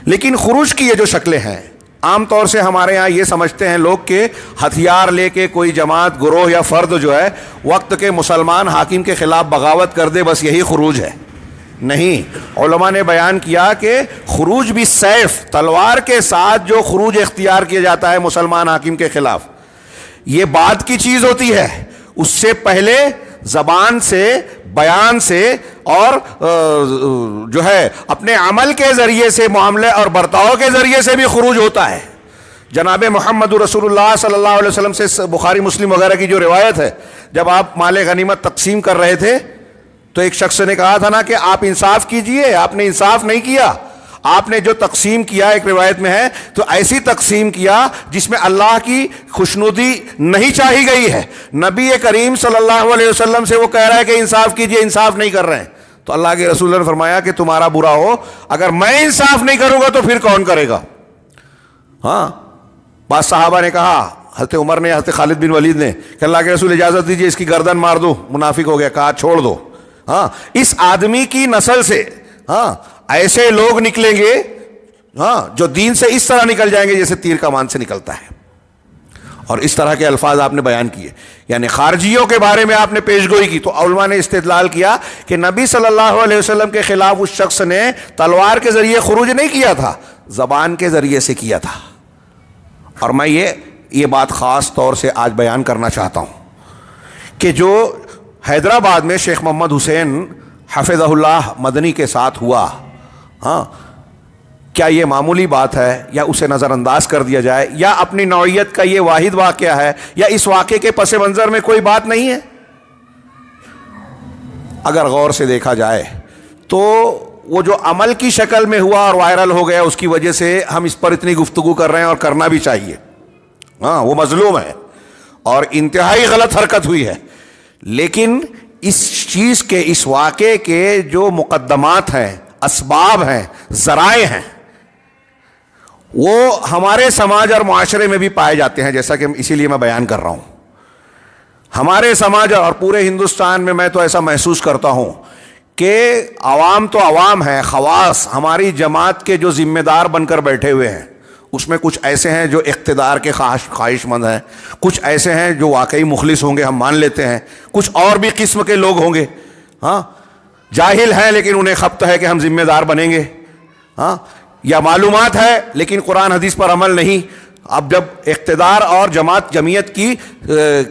لیکن خروج کی یہ جو شکلیں ہیں، عام طور سے ہمارے ہاں یہ سمجھتے ہیں لوگ کہ ہتھیار لے کے کوئی جماعت، گروہ یا فرد جو ہے وقت کے مسلمان حاکم کے خلاف بغاوت کر دے، بس یہی خروج ہے. نہیں، علماء نے بیان کیا کہ خروج بھی سیف، تلوار کے ساتھ جو خروج اختیار کیا جاتا ہے مسلمان حاکم کے خلاف، یہ بعد کی چیز ہوتی ہے. اس سے پہلے زبان سے، بیان سے اور جو ہے اپنے عمل کے ذریعے سے، معاملے اور برتاؤ کے ذریعے سے بھی خروج ہوتا ہے. جناب محمد رسول اللہ صلی اللہ علیہ وسلم سے بخاری مسلم وغیرہ کی جو روایت ہے، جب آپ مال غنیمت تقسیم کر رہے تھے تو ایک شخص نے کہا تھا نا کہ آپ انصاف کیجئے. آپ نے انصاف نہیں کیا. آپ نے جو تقسیم کیا، ایک روایت میں ہے، تو ایسی تقسیم کیا جس میں اللہ کی خوشنودی نہیں چاہی گئی ہے. نبی کریم صلی اللہ علیہ وسلم سے وہ کہہ رہا ہے کہ انصاف کیجئے، انصاف نہیں کر رہے ہیں. تو اللہ کے رسول نے فرمایا کہ تمہارا برا ہو، اگر میں انصاف نہیں کروں گا تو پھر کون کرے گا؟ بعض صحابہ نے کہا، حضرت عمر نے، حضرت خالد بن ولید نے، کہ اللہ کے رسول اجازت دیجئے اس کی گردن مار دو، منافق ہو گیا. کہا چھوڑ دو. اس آدمی کی نسل سے ایسے لوگ نکلیں گے جو دین سے اس طرح نکل جائیں گے جیسے تیر کمان سے نکلتا ہے. اور اس طرح کے الفاظ آپ نے بیان کیے، یعنی خارجیوں کے بارے میں آپ نے پیش گوئی کی. تو علماء نے استدلال کیا کہ نبی صلی اللہ علیہ وسلم کے خلاف اس شخص نے تلوار کے ذریعے خروج نہیں کیا تھا، زبان کے ذریعے سے کیا تھا. اور میں یہ بات خاص طور سے آج بیان کرنا چاہتا ہوں کہ جو حیدرآباد میں شیخ محمد حسین حفظہ اللہ مدنی کے ساتھ ہوا، کیا یہ معمولی بات ہے یا اسے نظر انداز کر دیا جائے، یا اپنی نوعیت کا یہ واحد واقعہ ہے، یا اس واقعے کے پس منظر میں کوئی بات نہیں ہے؟ اگر غور سے دیکھا جائے تو وہ جو عمل کی شکل میں ہوا اور وائرل ہو گیا، اس کی وجہ سے ہم اس پر اتنی گفتگو کر رہے ہیں، اور کرنا بھی چاہیے. وہ مظلوم ہے اور انتہائی غلط حرکت ہوئی ہے. لیکن اس چیز کے، اس واقعے کے جو مقدمات ہیں، اسباب ہیں، ذرائع ہیں، وہ ہمارے سماج اور معاشرے میں بھی پائے جاتے ہیں، جیسا کہ اسی لیے میں بیان کر رہا ہوں. ہمارے سماج اور پورے ہندوستان میں تو ایسا محسوس کرتا ہوں کہ عوام تو عوام ہے، خواص ہماری جماعت کے جو ذمہ دار بن کر بیٹھے ہوئے ہیں، اس میں کچھ ایسے ہیں جو اقتدار کے خواہش مند ہیں، کچھ ایسے ہیں جو واقعی مخلص ہوں گے، ہم مان لیتے ہیں، کچھ اور بھی قسم کے لوگ ہوں گے جاہل ہیں لیکن انہیں خبت ہے کہ ہم ذمہ دار بنیں گے. یا معلومات ہے لیکن قرآن حدیث پر عمل نہیں. اب جب اقتدار اور جمعیت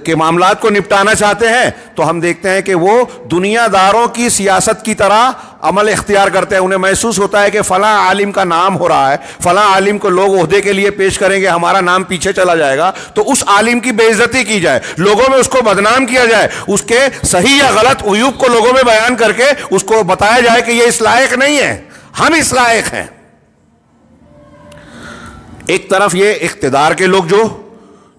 کے معاملات کو نپٹانا چاہتے ہیں تو ہم دیکھتے ہیں کہ وہ دنیا داروں کی سیاست کی طرح عمل اختیار کرتے ہیں. انہیں محسوس ہوتا ہے کہ فلاں عالم کا نام ہو رہا ہے, فلاں عالم کو لوگ عہدے کے لیے پیش کریں گے, ہمارا نام پیچھے چلا جائے گا, تو اس عالم کی بے عزتی کی جائے, لوگوں میں اس کو بدنام کیا جائے, اس کے صحیح یا غلط عیوب کو لوگوں میں بیان کر کے اس کو بتایا جائے کہ یہ اس لائق نہیں ہے, ہم اس لائق ہیں. ایک طرف یہ اقتدار کے لوگ جو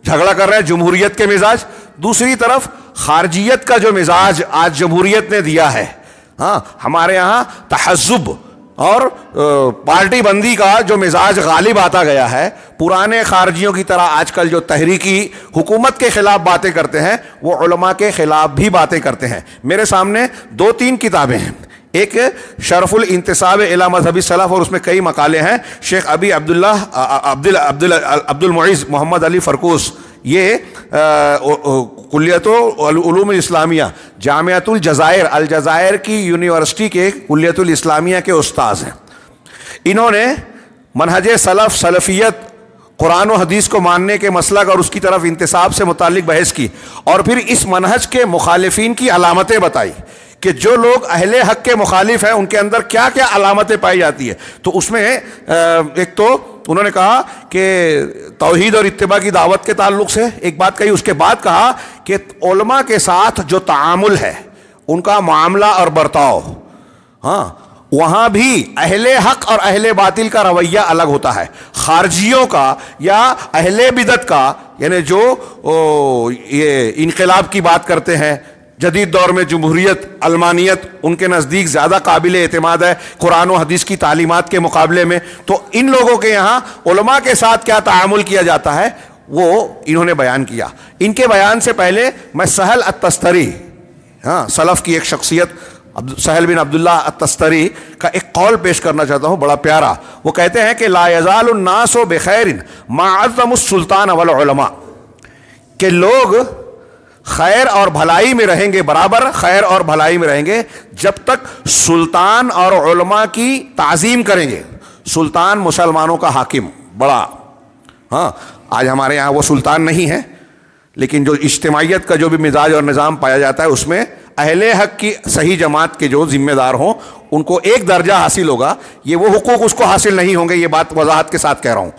جھگڑا کر رہے ہیں, جمہوریت کے مزاج, دوسری طرف خارجیت کا جو مزاج آج جمہوریت نے دیا ہے. ہاں, ہمارے یہاں تحزب اور پارٹی بندی کا جو مزاج غالب آتا گیا ہے. پرانے خارجیوں کی طرح آج کل جو تحریکی حکومت کے خلاف باتیں کرتے ہیں وہ علماء کے خلاف بھی باتیں کرتے ہیں. میرے سامنے 2-3 کتابیں ہیں. ایک شرف الانتساب الی مذہب السلف اور اس میں کئی مقالے ہیں. شیخ ابی عبد المعز محمد علی فرکوس, یہ کلیت العلوم الاسلامیہ جامعۃ الجزائر کی یونیورسٹی کے کلیت الاسلامیہ کے استاذ ہیں. انہوں نے منہج سلف, سلفیت, قرآن و حدیث کو ماننے کے مسلک اور اس کی طرف انتساب سے متعلق بحث کی, اور پھر اس منہج کے مخالفین کی علامتیں بتائی کہ جو لوگ اہل حق کے مخالف ہیں ان کے اندر کیا کیا علامتیں پائی جاتی ہے. تو اس میں ایک تو انہوں نے کہا کہ توحید اور اتباع کی دعوت کے تعلق سے ایک بات کہی. اس کے بعد کہا کہ علماء کے ساتھ جو تعامل ہے, ان کا معاملہ اور برتاؤ, ہاں, وہاں بھی اہل حق اور اہل باطل کا رویہ الگ ہوتا ہے. خارجیوں کا یا اہل بدعت کا, یعنی جو یہ انقلاب کی بات کرتے ہیں, جدید دور میں جمہوریت, علمانیت ان کے نزدیک زیادہ قابل اعتماد ہے قرآن و حدیث کی تعلیمات کے مقابلے میں. تو ان لوگوں کے یہاں علماء کے ساتھ کیا تعامل کیا جاتا ہے وہ انہوں نے بیان کیا. ان کے بیان سے پہلے میں سہل التستری, ہاں, سلف کی ایک شخصیت سہل بن عبداللہ التستری کا ایک قول پیش کرنا چاہتا ہوں, بڑا پیارا. وہ کہتے ہیں کہ لا یزال الناس بخیر ما عظم السلطان والعلماء, کہ لوگ خیر اور بھلائی میں رہیں گے, برابر خیر اور بھلائی میں رہیں گے جب تک سلطان اور علماء کی تعظیم کریں گے. سلطان مسلمانوں کا حاکم بڑا, ہاں, آج ہمارے یہاں وہ سلطان نہیں ہے, لیکن جو اجتماعیت کا جو بھی مزاج اور نظام پایا جاتا ہے اس میں اہل حق کی صحیح جماعت کے جو ذمہ دار ہوں ان کو ایک درجہ حاصل ہوگا, یہ وہ حقوق اس کو حاصل نہیں ہوں گے. یہ بات وضاحت کے ساتھ کہہ رہا ہوں.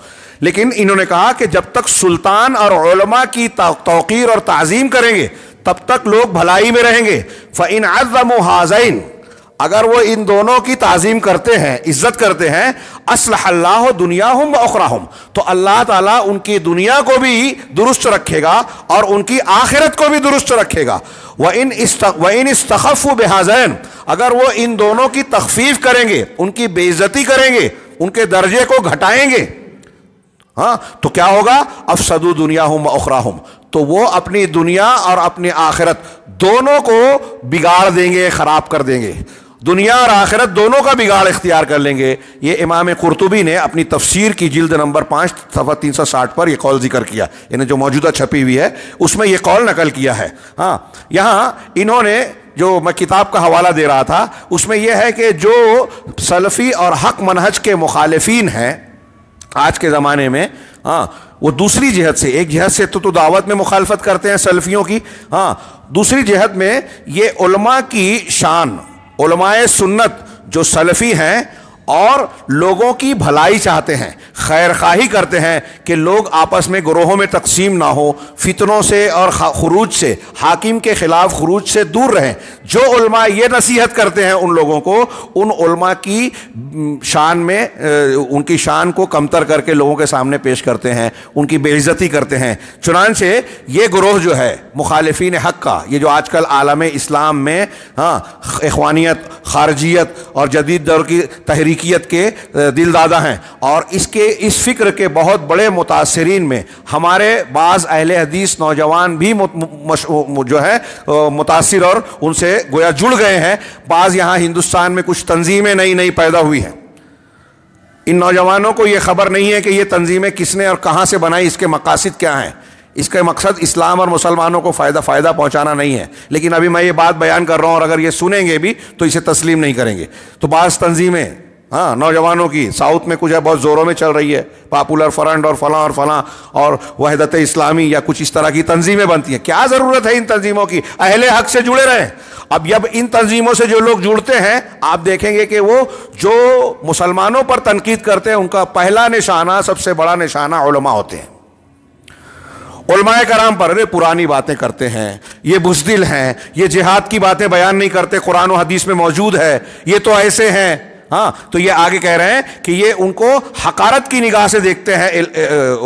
لیکن انہوں نے کہا کہ جب تک سلطان اور علماء کی توقیر اور تعظیم کریں گے تب تک لوگ بھلائی میں رہیں گے. فَإِنْ عَظَّمُوا هَذَيْنِ, اگر وہ ان دونوں کی تعظیم کرتے ہیں, عزت کرتے ہیں, اصلح اللہ دنیاہم و اخراہم, تو اللہ تعالیٰ ان کی دنیا کو بھی درست رکھے گا اور ان کی آخرت کو بھی درست رکھے گا. وَإِنْ اسْتَخَفُّوا بِهَذَيْنِ, اگر وہ ان دونوں کی تخفیف کریں گے, ان کی بے عزتی کریں گے, ان کے درجے کو گھٹائیں گے, ہاں, تو کیا ہوگا؟ افسدوا دنیاہم و اخراہم, تو وہ اپنی دنیا اور اپنی آخرت دونوں کو بگاڑ دیں گے, خراب کر دیں گے. دنیا اور آخرت دونوں کا بگاڑ اختیار کر لیں گے. یہ امام قرطبی نے اپنی تفسیر کی جلد نمبر 5 صفحہ 360 پر یہ قول ذکر کیا, یعنی جو موجودہ چھپی ہوئی ہے اس میں یہ قول نقل کیا ہے. ہاں, یہاں انہوں نے جو میں کتاب کا حوالہ دے رہا تھا اس میں یہ ہے کہ جو سلفی اور حق منہج کے مخالفین ہیں آج کے زمانے میں, ہاں, وہ دوسری جہت سے, ایک جہت سے تو دعوت میں مخالفت کرتے ہیں سلفیوں کی, ہاں, دوسری جہت میں یہ علماء کی شان, علماء سنت جو سلفی ہیں اور لوگوں کی بھلائی چاہتے ہیں, خیر خواہی کرتے ہیں کہ لوگ آپس میں گروہوں میں تقسیم نہ ہو, فتنوں سے اور خروج سے, حاکم کے خلاف خروج سے دور رہیں. جو علماء یہ نصیحت کرتے ہیں ان لوگوں کو, ان علماء کی شان میں ان کی شان کو کمتر کر کے لوگوں کے سامنے پیش کرتے ہیں, ان کی بے عزتی کرتے ہیں. چنانچہ یہ گروہ جو ہے مخالفین حق کا, یہ جو آج کل عالم اسلام میں, ہاں, اخوانیت, خارجیت اور جدید دور کی تحریکیت کے دل دادا ہیں, اور اس فکر کے بہت بڑے متاثرین میں ہمارے بعض اہل حدیث نوجوان بھی جو ہے متاثر اور ان سے گویا جڑ گئے ہیں. بعض یہاں ہندوستان میں کچھ تنظیمیں نئی نئی پیدا ہوئی ہیں. ان نوجوانوں کو یہ خبر نہیں ہے کہ یہ تنظیمیں کس نے اور کہاں سے بنائی, اس کے مقاصد کیا ہیں. اس کا مقصد اسلام اور مسلمانوں کو فائدہ پہنچانا نہیں ہے. لیکن ابھی میں یہ بات بیان کر رہا ہوں اور اگر یہ سنیں گے بھی تو اسے تسلیم نہیں کریں گے. تو بعض تنظیمیں ہاں نوجوانوں کی، ساؤتھ میں کچھ ہے بہت زوروں میں چل رہی ہے، پاپولر فرنٹ اور فلاں اور وحدت اسلامی یا کچھ اس طرح کی تنظیمیں بنتی ہیں. کیا ضرورت ہے ان تنظیموں کی؟ اہل حق سے جڑے رہیں. اب جب ان تنظیموں سے جو لوگ جڑتے ہیں آپ دیکھیں گے کہ وہ جو مسلمانوں پر تنقید کرتے ہیں ان کا پہلا نشانہ، سب سے بڑا نشانہ علماء ہوتے ہیں. علماء کرام پر پرانی باتیں کرتے ہیں، یہ بزدل ہیں، یہ جہاد کی باتیں بیان نہیں کرتے، قرآن و حدیث میں موجود ہے، یہ تو ایسے ہیں. ہاں تو یہ آگے کہہ رہے ہیں کہ یہ ان کو حقارت کی نگاہ سے دیکھتے ہیں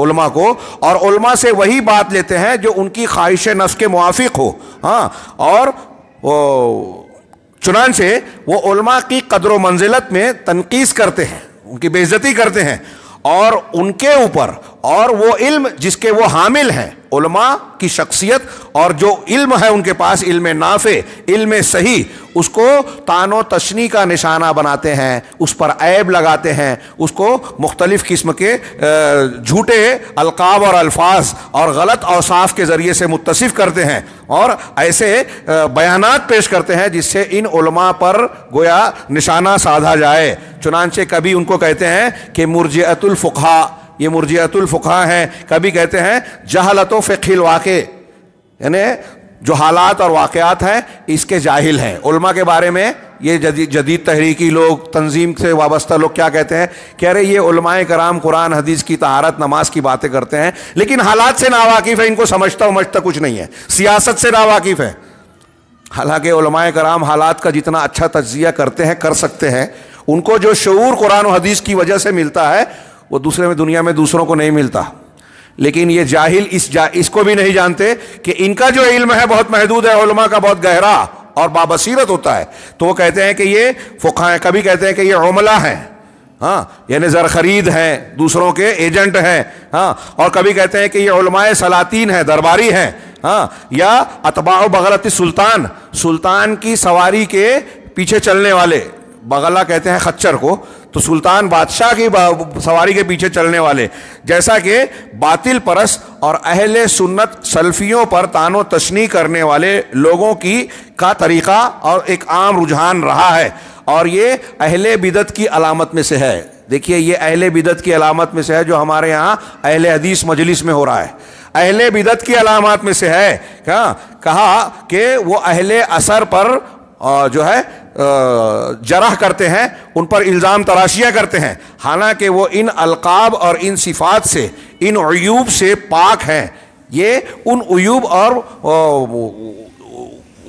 علماء کو، اور علماء سے وہی بات لیتے ہیں جو ان کی خواہش نفس کے موافق ہو. ہاں اور چنانچہ وہ علماء کی قدر و منزلت میں تنقیص کرتے ہیں، ان کی بے عزتی کرتے ہیں، اور ان کے اوپر اور وہ علم جس کے وہ حامل ہیں، علماء کی شخصیت اور جو علم ہے ان کے پاس، علم نافع، علم صحیح، اس کو طعن و تشنیع کا نشانہ بناتے ہیں، اس پر عیب لگاتے ہیں، اس کو مختلف قسم کے جھوٹے القاب اور الفاظ اور غلط اوصاف کے ذریعے سے متصف کرتے ہیں، اور ایسے بیانات پیش کرتے ہیں جس سے ان علماء پر گویا نشانہ سادھا جائے. چنانچہ کبھی ان کو کہتے ہیں کہ مرجئۃ الفقہاء، یہ مرجئۃ الفقہاء ہیں، کبھی کہتے ہیں جہلۃ و فقہ الواقع، یعنی جو حالات اور واقعات ہیں اس کے جاہل ہیں. علماء کے بارے میں یہ جدید تحریکی لوگ، تنظیم سے وابستہ لوگ کیا کہتے ہیں کہ ارے یہ علماء کرام قرآن حدیث کی طہارت نماز کی باتیں کرتے ہیں لیکن حالات سے ناواقف ہے، ان کو سمجھتا کچھ نہیں ہے، سیاست سے ناواقف ہے. حالانکہ علماء کرام حالات کا جتنا اچھا تجزیہ کرتے ہیں، کر سکتے ہیں، ان کو جو شعور قرآن و حدیث کی وجہ سے ملتا ہے وہ دوسرے میں دنیا میں دوسروں کو نہیں ملتا. لیکن یہ جاہل اس کو بھی نہیں جانتے کہ ان کا جو علم ہے بہت محدود ہے، علماء کا بہت گہرا اور بابصیرت ہوتا ہے. تو وہ کہتے ہیں کہ یہ فقہ ہیں، کبھی کہتے ہیں کہ یہ عملہ ہیں، ہاں یعنی زر خرید ہیں، دوسروں کے ایجنٹ ہیں، ہاں اور کبھی کہتے ہیں کہ یہ علماء سلاطین ہیں، درباری ہیں، ہاں یا اتباع بغلۃ السلطان، سلطان کی سواری کے پیچھے چلنے والے، بغلہ کہتے ہیں خچر کو، تو سلطان بادشاہ کی سواری کے پیچھے چلنے والے. جیسا کہ باطل پرست اور اہل سنت سلفیوں پر طعن و تشنیع کرنے والے لوگوں کا طریقہ اور ایک عام رجحان رہا ہے، اور یہ اہل بدعت کی علامت میں سے ہے. دیکھیے یہ اہل بدعت کی علامت میں سے ہے جو ہمارے یہاں اہل حدیث مجلس میں ہو رہا ہے، اہل بدعت کی علامات میں سے ہے. کہا کہ وہ اہل اثر پر جو ہے جرح کرتے ہیں، ان پر الزام تراشیاں کرتے ہیں، حالانکہ وہ ان القاب اور ان صفات سے، ان عیوب سے پاک ہیں. یہ ان عیوب اور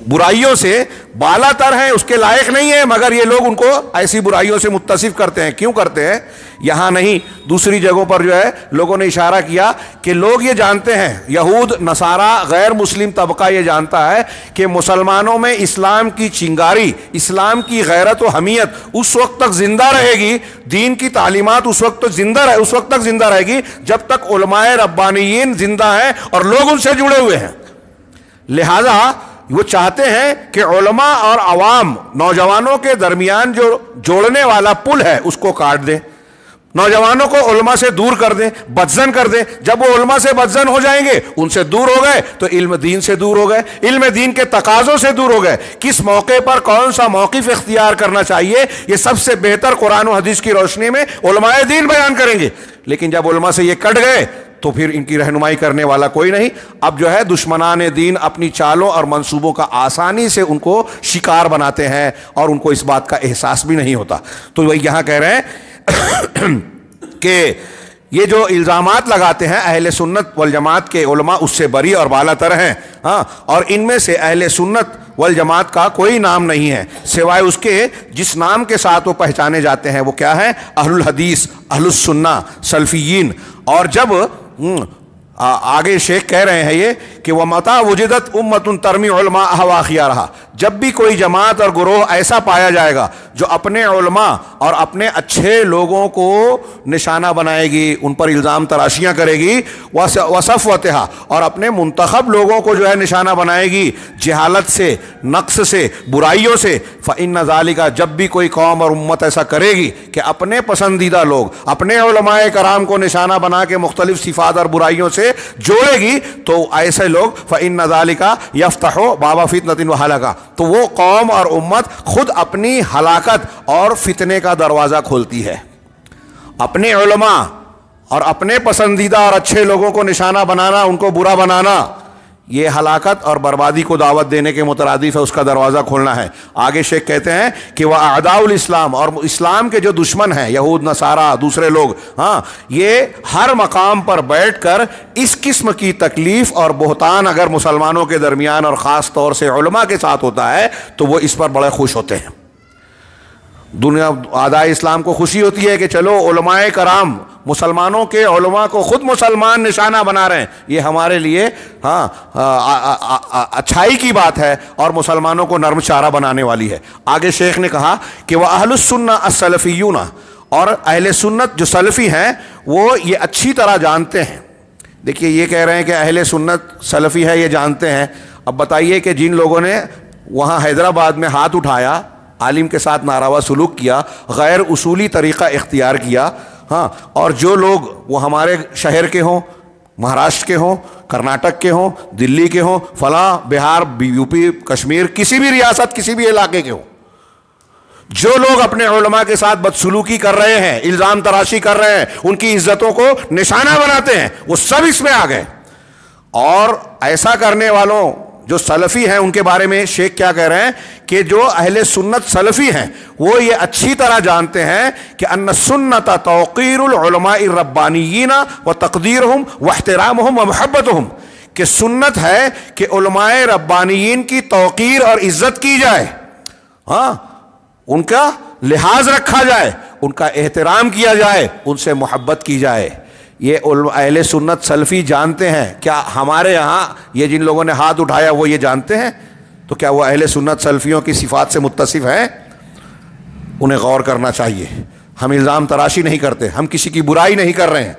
برائیوں سے بالا تر ہیں، اس کے لائق نہیں ہے، مگر یہ لوگ ان کو ایسی برائیوں سے متصف کرتے ہیں. کیوں کرتے ہیں؟ یہاں نہیں، دوسری جگہوں پر جو ہے لوگوں نے اشارہ کیا کہ لوگ یہ جانتے ہیں، یہود نصارہ غیر مسلم طبقہ یہ جانتا ہے کہ مسلمانوں میں اسلام کی چنگاری، اسلام کی غیرت و حمیت اس وقت تک زندہ رہے گی، دین کی تعلیمات اس وقت تک زندہ رہے گی جب تک علماء ربانیین زندہ ہیں اور لوگ ان سے جڑے ہوئے ہیں. لہذا وہ چاہتے ہیں کہ علماء اور عوام، نوجوانوں کے درمیان جو جوڑنے والا پل ہے اس کو کاٹ دیں، نوجوانوں کو علماء سے دور کر دیں، بدزن کر دیں. جب وہ علماء سے بدزن ہو جائیں گے، ان سے دور ہو گئے تو علم دین سے دور ہو گئے، علم دین کے تقاضوں سے دور ہو گئے. کس موقع پر کون سا موقف اختیار کرنا چاہیے، یہ سب سے بہتر قرآن و حدیث کی روشنی میں علماء دین بیان کریں گے. لیکن جب علماء سے یہ کٹ گئے تو پھر ان کی رہنمائی کرنے والا کوئی نہیں. اب جو ہے دشمنان دین اپنی چالوں اور منصوبوں کا آسانی سے ان کو شکار بناتے ہیں اور ان کو اس بات کا احساس بھی نہیں ہوتا. تو وہ یہاں کہہ رہے ہیں کہ یہ جو الزامات لگاتے ہیں اہل سنت والجماعت کے علماء اس سے بری اور بالا تر ہیں، ہاں اور ان میں سے اہل سنت والجماعت کا کوئی نام نہیں ہے سوائے اس کے جس نام کے ساتھ وہ پہچانے جاتے ہیں. وہ کیا ہے؟ اہل الحدیث، اہل السنہ، سلفیین. اور جب آگے شیخ کہہ رہے ہیں یہ کہ وَمَتَا وُجِدَتْ أُمَّةٌ تَرْمِي عُلْمَاءَهَا وَأَخْيَارَهَا، جب بھی کوئی جماعت اور گروہ ایسا پایا جائے گا جو اپنے علماء اور اپنے اچھے لوگوں کو نشانہ بنائے گی، ان پر الزام تراشیاں کرے گی، وَصَفْوَتِهَا، اور اپنے منتخب لوگوں کو جو ہے نشانہ بنائے گی جہالت سے، نقص سے، برائیوں سے، فَإِنَّ ذَلِكَ، جب بھی کوئی قوم اور امت ایسا کرے گی کہ اپنے پسندیدہ لوگ، اپنے علماء کرام کو نشانہ بنا کے مختلف صفات اور برائیوں سے سے جوڑے گی تو ایسے لوگ فَإِنَّ ذَلِكَ يَفْتَحُ بَابَ فِتْنَةٍ وَهَلَكَ، تو وہ قوم اور امت خود اپنی ہلاکت اور فتنے کا دروازہ کھولتی ہے۔ اپنے علماء اور اپنے پسندیدہ اور اچھے لوگوں کو نشانہ بنانا، ان کو برا بنانا، یہ ہلاکت اور بربادی کو دعوت دینے کے مترادف ہے، اس کا دروازہ کھولنا ہے۔ آگے شیخ کہتے ہیں کہ وہ اعداء الاسلام، اور اسلام کے جو دشمن ہیں یہود نصارہ دوسرے لوگ، یہ ہر مقام پر بیٹھ کر اس قسم کی تکلیف اور بہتان اگر مسلمانوں کے درمیان اور خاص طور سے علماء کے ساتھ ہوتا ہے تو وہ اس پر بڑے خوش ہوتے ہیں۔ دنیا اعداء اسلام کو خوشی ہوتی ہے کہ چلو علماء کرام، مسلمانوں کے علماء کو خود مسلمان نشانہ بنا رہے ہیں، یہ ہمارے لیے اچھائی کی بات ہے اور مسلمانوں کو نرم چارہ بنانے والی ہے۔ آگے شیخ نے کہا کہ وہ اہل السنہ السلفیون، اور اہل سنت جو سلفی ہیں وہ یہ اچھی طرح جانتے ہیں۔ دیکھیے یہ کہہ رہے ہیں کہ اہل سنت سلفی ہے، یہ جانتے ہیں۔ اب بتائیے کہ جن لوگوں نے وہاں حیدرآباد میں ہاتھ اٹھایا، عالم کے ساتھ ناروا سلوک کیا، غیر اصولی طریقہ اختیار کیا، اور جو لوگ وہ ہمارے شہر کے ہوں، مہاراشٹر کے ہوں، کرناٹک کے ہوں، دلی کے ہوں، فلاں بہار، یو پی، کشمیر، کسی بھی ریاست، کسی بھی علاقے کے ہوں، جو لوگ اپنے علماء کے ساتھ بدسلوکی کر رہے ہیں، الزام تراشی کر رہے ہیں، ان کی عزتوں کو نشانہ بناتے ہیں، وہ سب اس میں آ گئے۔ اور ایسا کرنے والوں جو سلفی ہیں ان کے بارے میں شیخ کیا کہہ رہے ہیں کہ جو اہل سنت سلفی ہیں وہ یہ اچھی طرح جانتے ہیں کہ ان السنت توقیر العلماء الربانیین وتقدیرہم واحترامہم ومحبتہم، کہ سنت ہے کہ علماء ربانیین کی توقیر اور عزت کی جائے، ان کا لحاظ رکھا جائے، ان کا احترام کیا جائے، ان سے محبت کی جائے۔ یہ اہل سنت سلفی جانتے ہیں۔ کیا ہمارے یہاں یہ جن لوگوں نے ہاتھ اٹھایا وہ یہ جانتے ہیں؟ تو کیا وہ اہل سنت سلفیوں کی صفات سے متصف ہیں؟ انہیں غور کرنا چاہیے۔ ہم الزام تراشی نہیں کرتے، ہم کسی کی برائی نہیں کر رہے ہیں،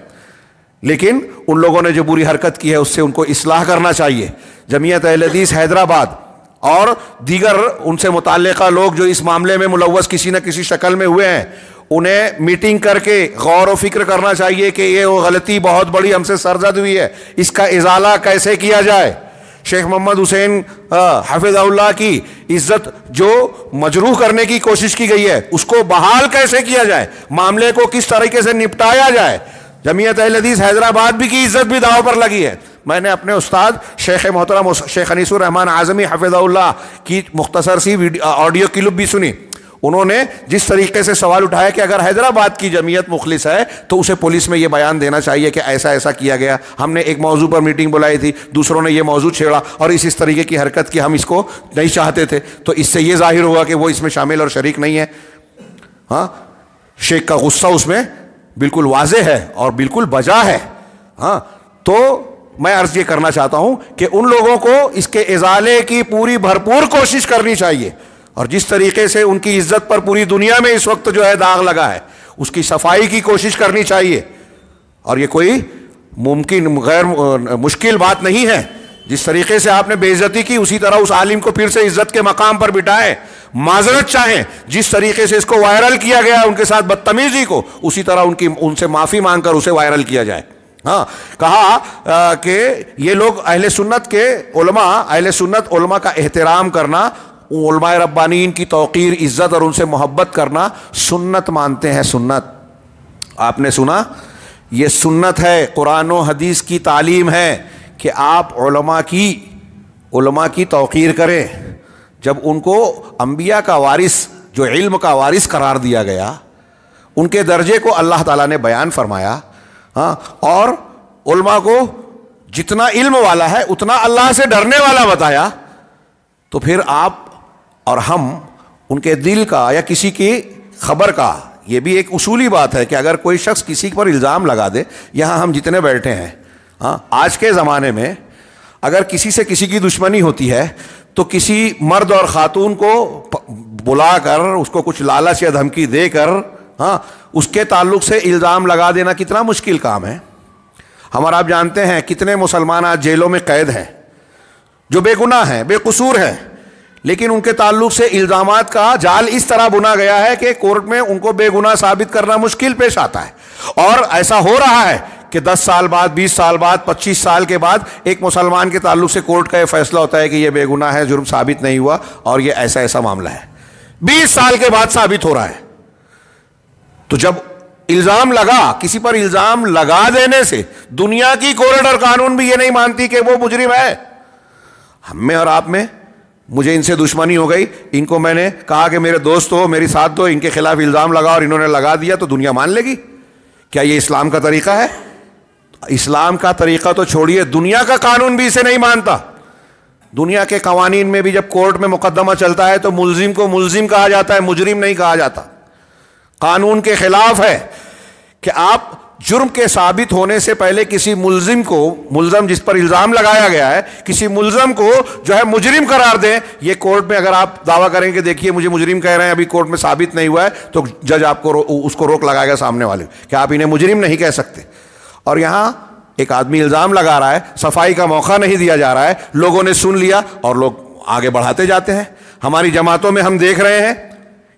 لیکن ان لوگوں نے جو بری حرکت کی ہے اس سے ان کو اصلاح کرنا چاہیے۔ جمعیت اہل حدیث حیدرآباد اور دیگر ان سے متعلقہ لوگ جو اس معاملے میں ملوث کسی نہ کسی شکل میں ہوئے ہیں، انہیں میٹنگ کر کے غور و فکر کرنا چاہیے کہ یہ غلطی بہت بڑی ہم سے سرزد ہوئی ہے، اس کا ازالہ کیسے کیا جائے۔ شیخ محمد حسین حفظہ اللہ کی عزت جو مجروح کرنے کی کوشش کی گئی ہے اس کو بحال کیسے کیا جائے، معاملے کو کس طریقے سے نپٹایا جائے۔ جمعیت اہل حدیث حیدرآباد بھی کی عزت بھی داؤ پر لگی ہے۔ میں نے اپنے استاد شیخ محترم شیخ انیس الرحمن اعظمی حفظہ اللہ کی مختصر سی آڈیو کلپ بھی سنی۔ انہوں نے جس طریقے سے سوال اٹھایا کہ اگر حیدرآباد کی جمعیت مخلص ہے تو اسے پولیس میں یہ بیان دینا چاہیے کہ ایسا ایسا کیا گیا، ہم نے ایک موضوع پر میٹنگ بلائی تھی، دوسروں نے یہ موضوع چھیڑا اور اس طریقے کی حرکت کی، ہم اس کو نہیں چاہتے تھے، تو اس سے یہ ظاہر ہوا کہ وہ اس میں شامل اور شریک نہیں ہے۔ شیخ کا غصہ اس میں بالکل واضح ہے اور بالکل بجا ہے۔ تو میں عرض یہ کرنا چاہتا ہوں کہ ان لوگوں کو اس کے ازالے کی پوری بھرپور کوشش کرنی چاہیے، اور جس طریقے سے ان کی عزت پر پوری دنیا میں اس وقت جو ہے داغ لگا ہے اس کی صفائی کی کوشش کرنی چاہیے۔ اور یہ کوئی ممکن غیر مشکل بات نہیں ہے۔ جس طریقے سے آپ نے بے عزتی کی اسی طرح اس عالم کو پھر سے عزت کے مقام پر بٹھائے، معذرت چاہیں، جس طریقے سے اس کو وائرل کیا گیا ان کے ساتھ بدتمیزی کو، اسی طرح ان سے معافی مانگ کر اسے وائرل کیا جائے۔ کہا کہ یہ لوگ اہل سنت کے علماء، اہل سنت علماء کا احترام کرنا، علماء ربانیین کی توقیر، عزت اور ان سے محبت کرنا سنت مانتے ہیں۔ سنت آپ نے سنا، یہ سنت ہے، قرآن و حدیث کی تعلیم ہے کہ آپ علماء کی توقیر کریں۔ جب ان کو انبیاء کا وارث، جو علم کا وارث قرار دیا گیا، ان کے درجے کو اللہ تعالیٰ نے بیان فرمایا، اور علماء کو جتنا علم والا ہے اتنا اللہ سے ڈرنے والا بتایا، تو پھر آپ اور ہم ان کے دل کا یا کسی کی خبر کا، یہ بھی ایک اصولی بات ہے کہ اگر کوئی شخص کسی پر الزام لگا دے، یہاں ہم جتنے بیٹھے ہیں، آج کے زمانے میں اگر کسی سے کسی کی دشمنی ہوتی ہے تو کسی مرد اور خاتون کو بلا کر اس کو کچھ لالچ یا دھمکی دے کر اس کے تعلق سے الزام لگا دینا کتنا مشکل کام ہے۔ ہم اور آپ جانتے ہیں کتنے مسلمان آج جیلوں میں قید ہیں جو بے گناہ ہیں، بے قصور ہیں، لیکن ان کے تعلق سے الزامات کا جال اس طرح بنا گیا ہے کہ کورٹ میں ان کو بے گناہ ثابت کرنا مشکل پیش آتا ہے۔ اور ایسا ہو رہا ہے کہ 10 سال بعد، 20 سال بعد، 25 سال کے بعد ایک مسلمان کے تعلق سے کورٹ کا یہ فیصلہ ہوتا ہے کہ یہ بے گناہ ہے، جرم ثابت نہیں ہوا اور یہ ایسا ایسا معاملہ ہے، 20 سال کے بعد ثابت ہو رہا ہے. تو جب الزام لگا، کسی پر الزام لگا دینے سے دنیا کی کورٹ اور قانون بھی یہ نہیں مانتی کہ وہ مجرم ہے. ہم میں اور آپ میں مجھے ان سے دشمنی ہو گئی، ان کو میں نے کہا کہ میرے دوست ہو، میری ساتھ دو، ان کے خلاف الزام لگا اور انہوں نے لگا دیا، تو دنیا مان لے گی؟ کیا یہ اسلام کا طریقہ ہے؟ اسلام کا طریقہ تو چھوڑیے، دنیا کا قانون بھی اسے نہیں مانتا. دنیا کے قوانین میں بھی جب کورٹ میں مقدمہ چلتا ہے تو ملزم کو ملزم کہا جاتا ہے، مجرم نہیں کہا جاتا. قانون کے خلاف ہے کہ آپ جرم کے ثابت ہونے سے پہلے کسی ملزم کو، ملزم جس پر الزام لگایا گیا ہے، کسی ملزم کو جو ہے مجرم قرار دیں. یہ کورٹ میں اگر آپ دعویٰ کریں کہ دیکھیے مجھے مجرم کہہ رہے ہیں، ابھی کورٹ میں ثابت نہیں ہوا ہے، تو جج آپ کو اس کو روک لگائے گا سامنے والے کہ آپ انہیں مجرم نہیں کہہ سکتے. اور یہاں ایک آدمی الزام لگا رہا ہے، صفائی کا موقع نہیں دیا جا رہا ہے، لوگوں نے سن لیا اور لوگ آگے بڑھاتے جاتے ہیں. ہماری جماعتوں میں ہم دیکھ رہے ہیں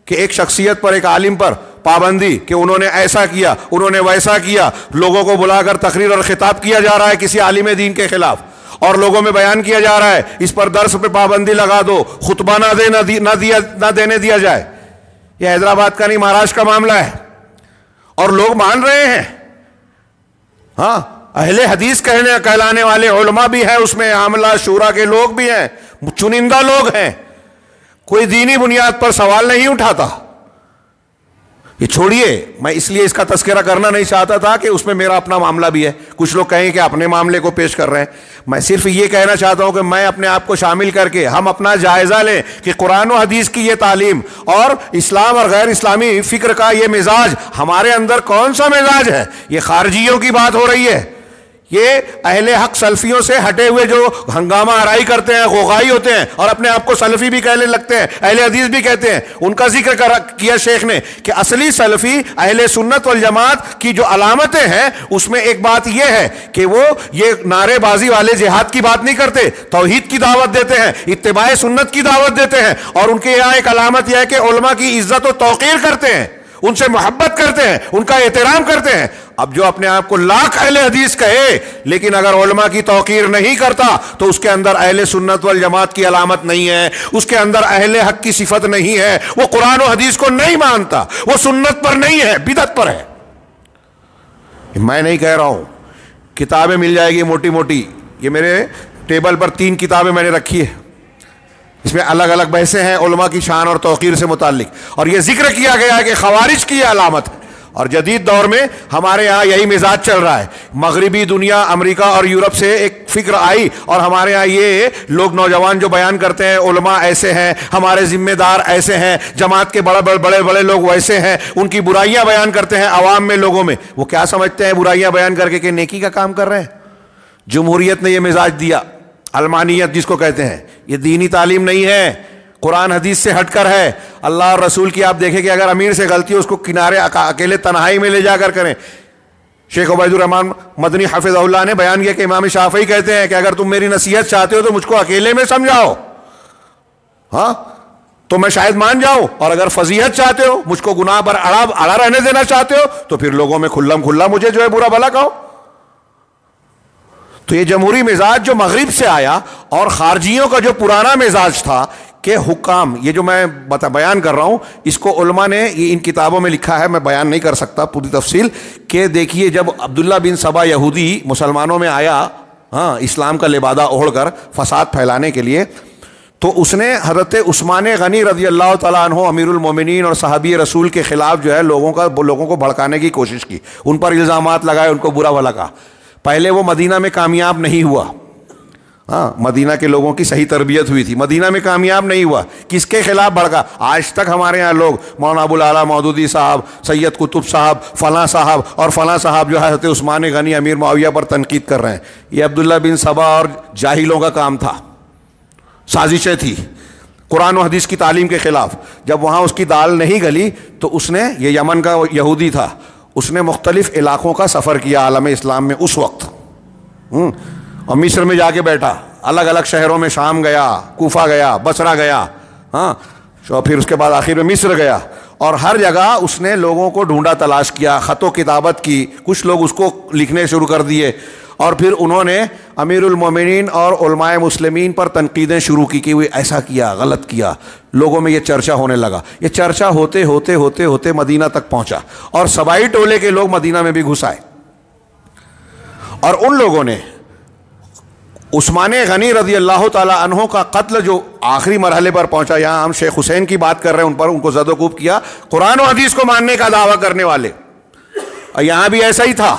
کہ ایک شخصیت پر، ایک عالم پر پابندی کہ انہوں نے ایسا کیا، انہوں نے ویسا کیا، لوگوں کو بلا کر تقریر اور خطاب کیا جا رہا ہے کسی عالم دین کے خلاف، اور لوگوں میں بیان کیا جا رہا ہے اس پر درس پہ پابندی لگا دو، خطبہ نہ دینے دیا جائے. یہ حیدرآباد کا نہیں، مہاراشٹر کا معاملہ ہے اور لوگ مان رہے ہیں. ہاں، اہل حدیث کہلانے والے علماء بھی ہیں اس میں، عاملہ شورا کے لوگ بھی ہیں، چنندہ لوگ ہیں. کوئی دینی بنیاد پر سوال نہیں اٹھاتا. یہ چھوڑیے، میں اس لیے اس کا تذکرہ کرنا نہیں چاہتا تھا کہ اس میں میرا اپنا معاملہ بھی ہے. کچھ لوگ کہیں کہ اپنے معاملے کو پیش کر رہے ہیں. میں صرف یہ کہنا چاہتا ہوں کہ میں اپنے آپ کو شامل کر کے ہم اپنا جائزہ لیں کہ قرآن و حدیث کی یہ تعلیم اور اسلام اور غیر اسلامی فکر کا یہ مزاج ہمارے اندر کون سا مزاج ہے. یہ خارجیوں کی بات ہو رہی ہے، یہ اہل حق سلفیوں سے ہٹے ہوئے جو ہنگامہ آرائی کرتے ہیں، غوغائی ہوتے ہیں اور اپنے آپ کو سلفی بھی کہنے لگتے ہیں، اہل حدیث بھی کہتے ہیں، ان کا ذکر کیا شیخ نے کہ اصلی سلفی اہل سنت والجماعت کی جو علامتیں ہیں اس میں ایک بات یہ ہے کہ وہ یہ نعرے بازی والے جہاد کی بات نہیں کرتے، توحید کی دعوت دیتے ہیں، اتباع سنت کی دعوت دیتے ہیں. اور ان کے یہاں ایک علامت یہ ہے کہ علماء کی عزت و توقیر کرتے ہیں، ان سے محبت کرتے ہیں، ان کا احترام کرتے ہیں. اب جو اپنے آپ کو لاکھ اہل حدیث کہے لیکن اگر علماء کی توقیر نہیں کرتا تو اس کے اندر اہل سنت والجماعت کی علامت نہیں ہے، اس کے اندر اہل حق کی صفت نہیں ہے، وہ قرآن و حدیث کو نہیں مانتا، وہ سنت پر نہیں ہے، بدعت پر ہے. میں نہیں کہہ رہا ہوں، کتابیں مل جائے گی موٹی موٹی. یہ میرے ٹیبل پر 3 کتابیں میں نے رکھی ہے، اس میں الگ الگ بحثیں ہیں علماء کی شان اور توقیر سے متعلق، اور یہ ذکر کیا گیا ہے کہ خوارج کی یہ علامت ہے. اور جدید دور میں ہمارے یہاں یہی مزاج چل رہا ہے. مغربی دنیا، امریکہ اور یورپ سے ایک فکر آئی اور ہمارے یہاں یہ لوگ نوجوان جو بیان کرتے ہیں علماء ایسے ہیں، ہمارے ذمہ دار ایسے ہیں، جماعت کے بڑے لوگ ویسے ہیں، ان کی برائیاں بیان کرتے ہیں عوام میں، لوگوں میں. وہ کیا سمجھتے ہیں برائیاں بیان کر کے کہ نیکی کا کام کر رہے ہیں؟ جمہوریت نے یہ مزاج دیا، علمانیت جس کو کہتے ہیں. یہ دینی تعلیم نہیں ہے، قرآن حدیث سے ہٹ کر ہے. اللہ اور رسول کی آپ دیکھیں کہ اگر امیر سے غلطی ہو اس کو کنارے اکیلے تنہائی میں لے جا کر کریں. شیخ عبید الرحمان مدنی حفظہ اللہ نے بیان کیا کہ امام شافعی کہتے ہیں کہ اگر تم میری نصیحت چاہتے ہو تو مجھ کو اکیلے میں سمجھاؤ، ہاں تو میں شاید مان جاؤں، اور اگر فضیحت چاہتے ہو، مجھ کو گناہ پر اڑا رہنے دینا چاہتے ہو، تو پھر لوگوں میں کھلم کھلا مجھے جو ہے برا بھلا کہو. تو یہ جمہوری مزاج جو مغرب سے آیا اور خارجیوں کا جو پرانا مزاج تھا کہ حکام، یہ جو میں بیان کر رہا ہوں اس کو علماء نے یہ ان کتابوں میں لکھا ہے، میں بیان نہیں کر سکتا پوری تفصیل، کہ دیکھیے جب عبداللہ بن سبا یہودی مسلمانوں میں آیا، ہاں اسلام کا لبادہ اوڑھ کر فساد پھیلانے کے لیے، تو اس نے حضرت عثمان غنی رضی اللہ تعالیٰ عنہ امیر المومنین اور صحابی رسول کے خلاف جو ہے لوگوں کو بھڑکانے کی کوشش کی، ان پر الزامات لگائے، ان کو برا بھلا کہا. پہلے وہ مدینہ میں کامیاب نہیں ہوا، ہاں مدینہ کے لوگوں کی صحیح تربیت ہوئی تھی، مدینہ میں کامیاب نہیں ہوا. کس کے خلاف بھڑکا؟ آج تک ہمارے ہاں لوگ مولانا ابو الاعلیٰ مودودی صاحب، سید قطب صاحب، فلاں صاحب اور فلاں صاحب جو ہے حضرت عثمان غنی امیر معاویہ پر تنقید کر رہے ہیں. یہ عبداللہ بن سبا اور جاہلوں کا کام تھا، سازشیں تھی قرآن و حدیث کی تعلیم کے خلاف. جب وہاں اس کی دال نہیں گلی تو اس نے، یہ یمن کا یہودی تھا، اس نے مختلف علاقوں کا سفر کیا عالم اسلام میں اس وقت، اور مصر میں جا کے بیٹھا، الگ الگ شہروں میں، شام گیا، کوفہ گیا، بصرہ گیا، ہاں پھر اس کے بعد آخر میں مصر گیا، اور ہر جگہ اس نے لوگوں کو ڈھونڈا تلاش کیا, خط و کتابت کی, کچھ لوگ اس کو لکھنے شروع کر دیے, اور پھر انہوں نے امیر المومنین اور علماء مسلمین پر تنقیدیں شروع کی کہ وہ ایسا کیا, غلط کیا. لوگوں میں یہ چرچا ہونے لگا. یہ چرچا ہوتے ہوتے ہوتے ہوتے مدینہ تک پہنچا, اور سبائی ٹولے کے لوگ مدینہ میں بھی گھس آئے, اور ان لوگوں نے عثمان غنی رضی اللہ تعالی عنہ کا قتل جو آخری مرحلے پر پہنچا, یہاں ہم شیخ حسین کی بات کر رہے ہیں, ان کو زد و کوب کیا, قرآن و حدیث کو ماننے کا دعویٰ کرنے والے. اور یہاں بھی ایسا ہی تھا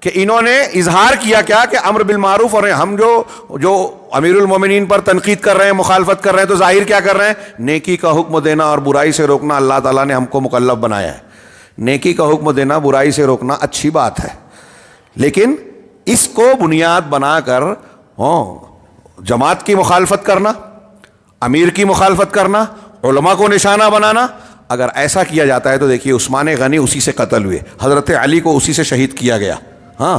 کہ انہوں نے اظہار کیا کیا کہ امر بالمعروف, اور ہم جو امیر المومنین پر تنقید کر رہے ہیں, مخالفت کر رہے ہیں, تو ظاہر کیا کر رہے ہیں, نیکی کا حکم دینا اور برائی سے روکنا اللہ تعالیٰ نے ہم کو مکلف بنایا ہے. نیکی کا حکم دینا, برائی سے روکنا اچھی بات ہے, لیکن اس کو بنیاد بنا کر جماعت کی مخالفت کرنا, امیر کی مخالفت کرنا, علماء کو نشانہ بنانا, اگر ایسا کیا جاتا ہے تو دیکھیے عثمان غنی اسی سے قتل ہوئے, حضرت علی کو اسی سے شہید کیا گیا. ہاں,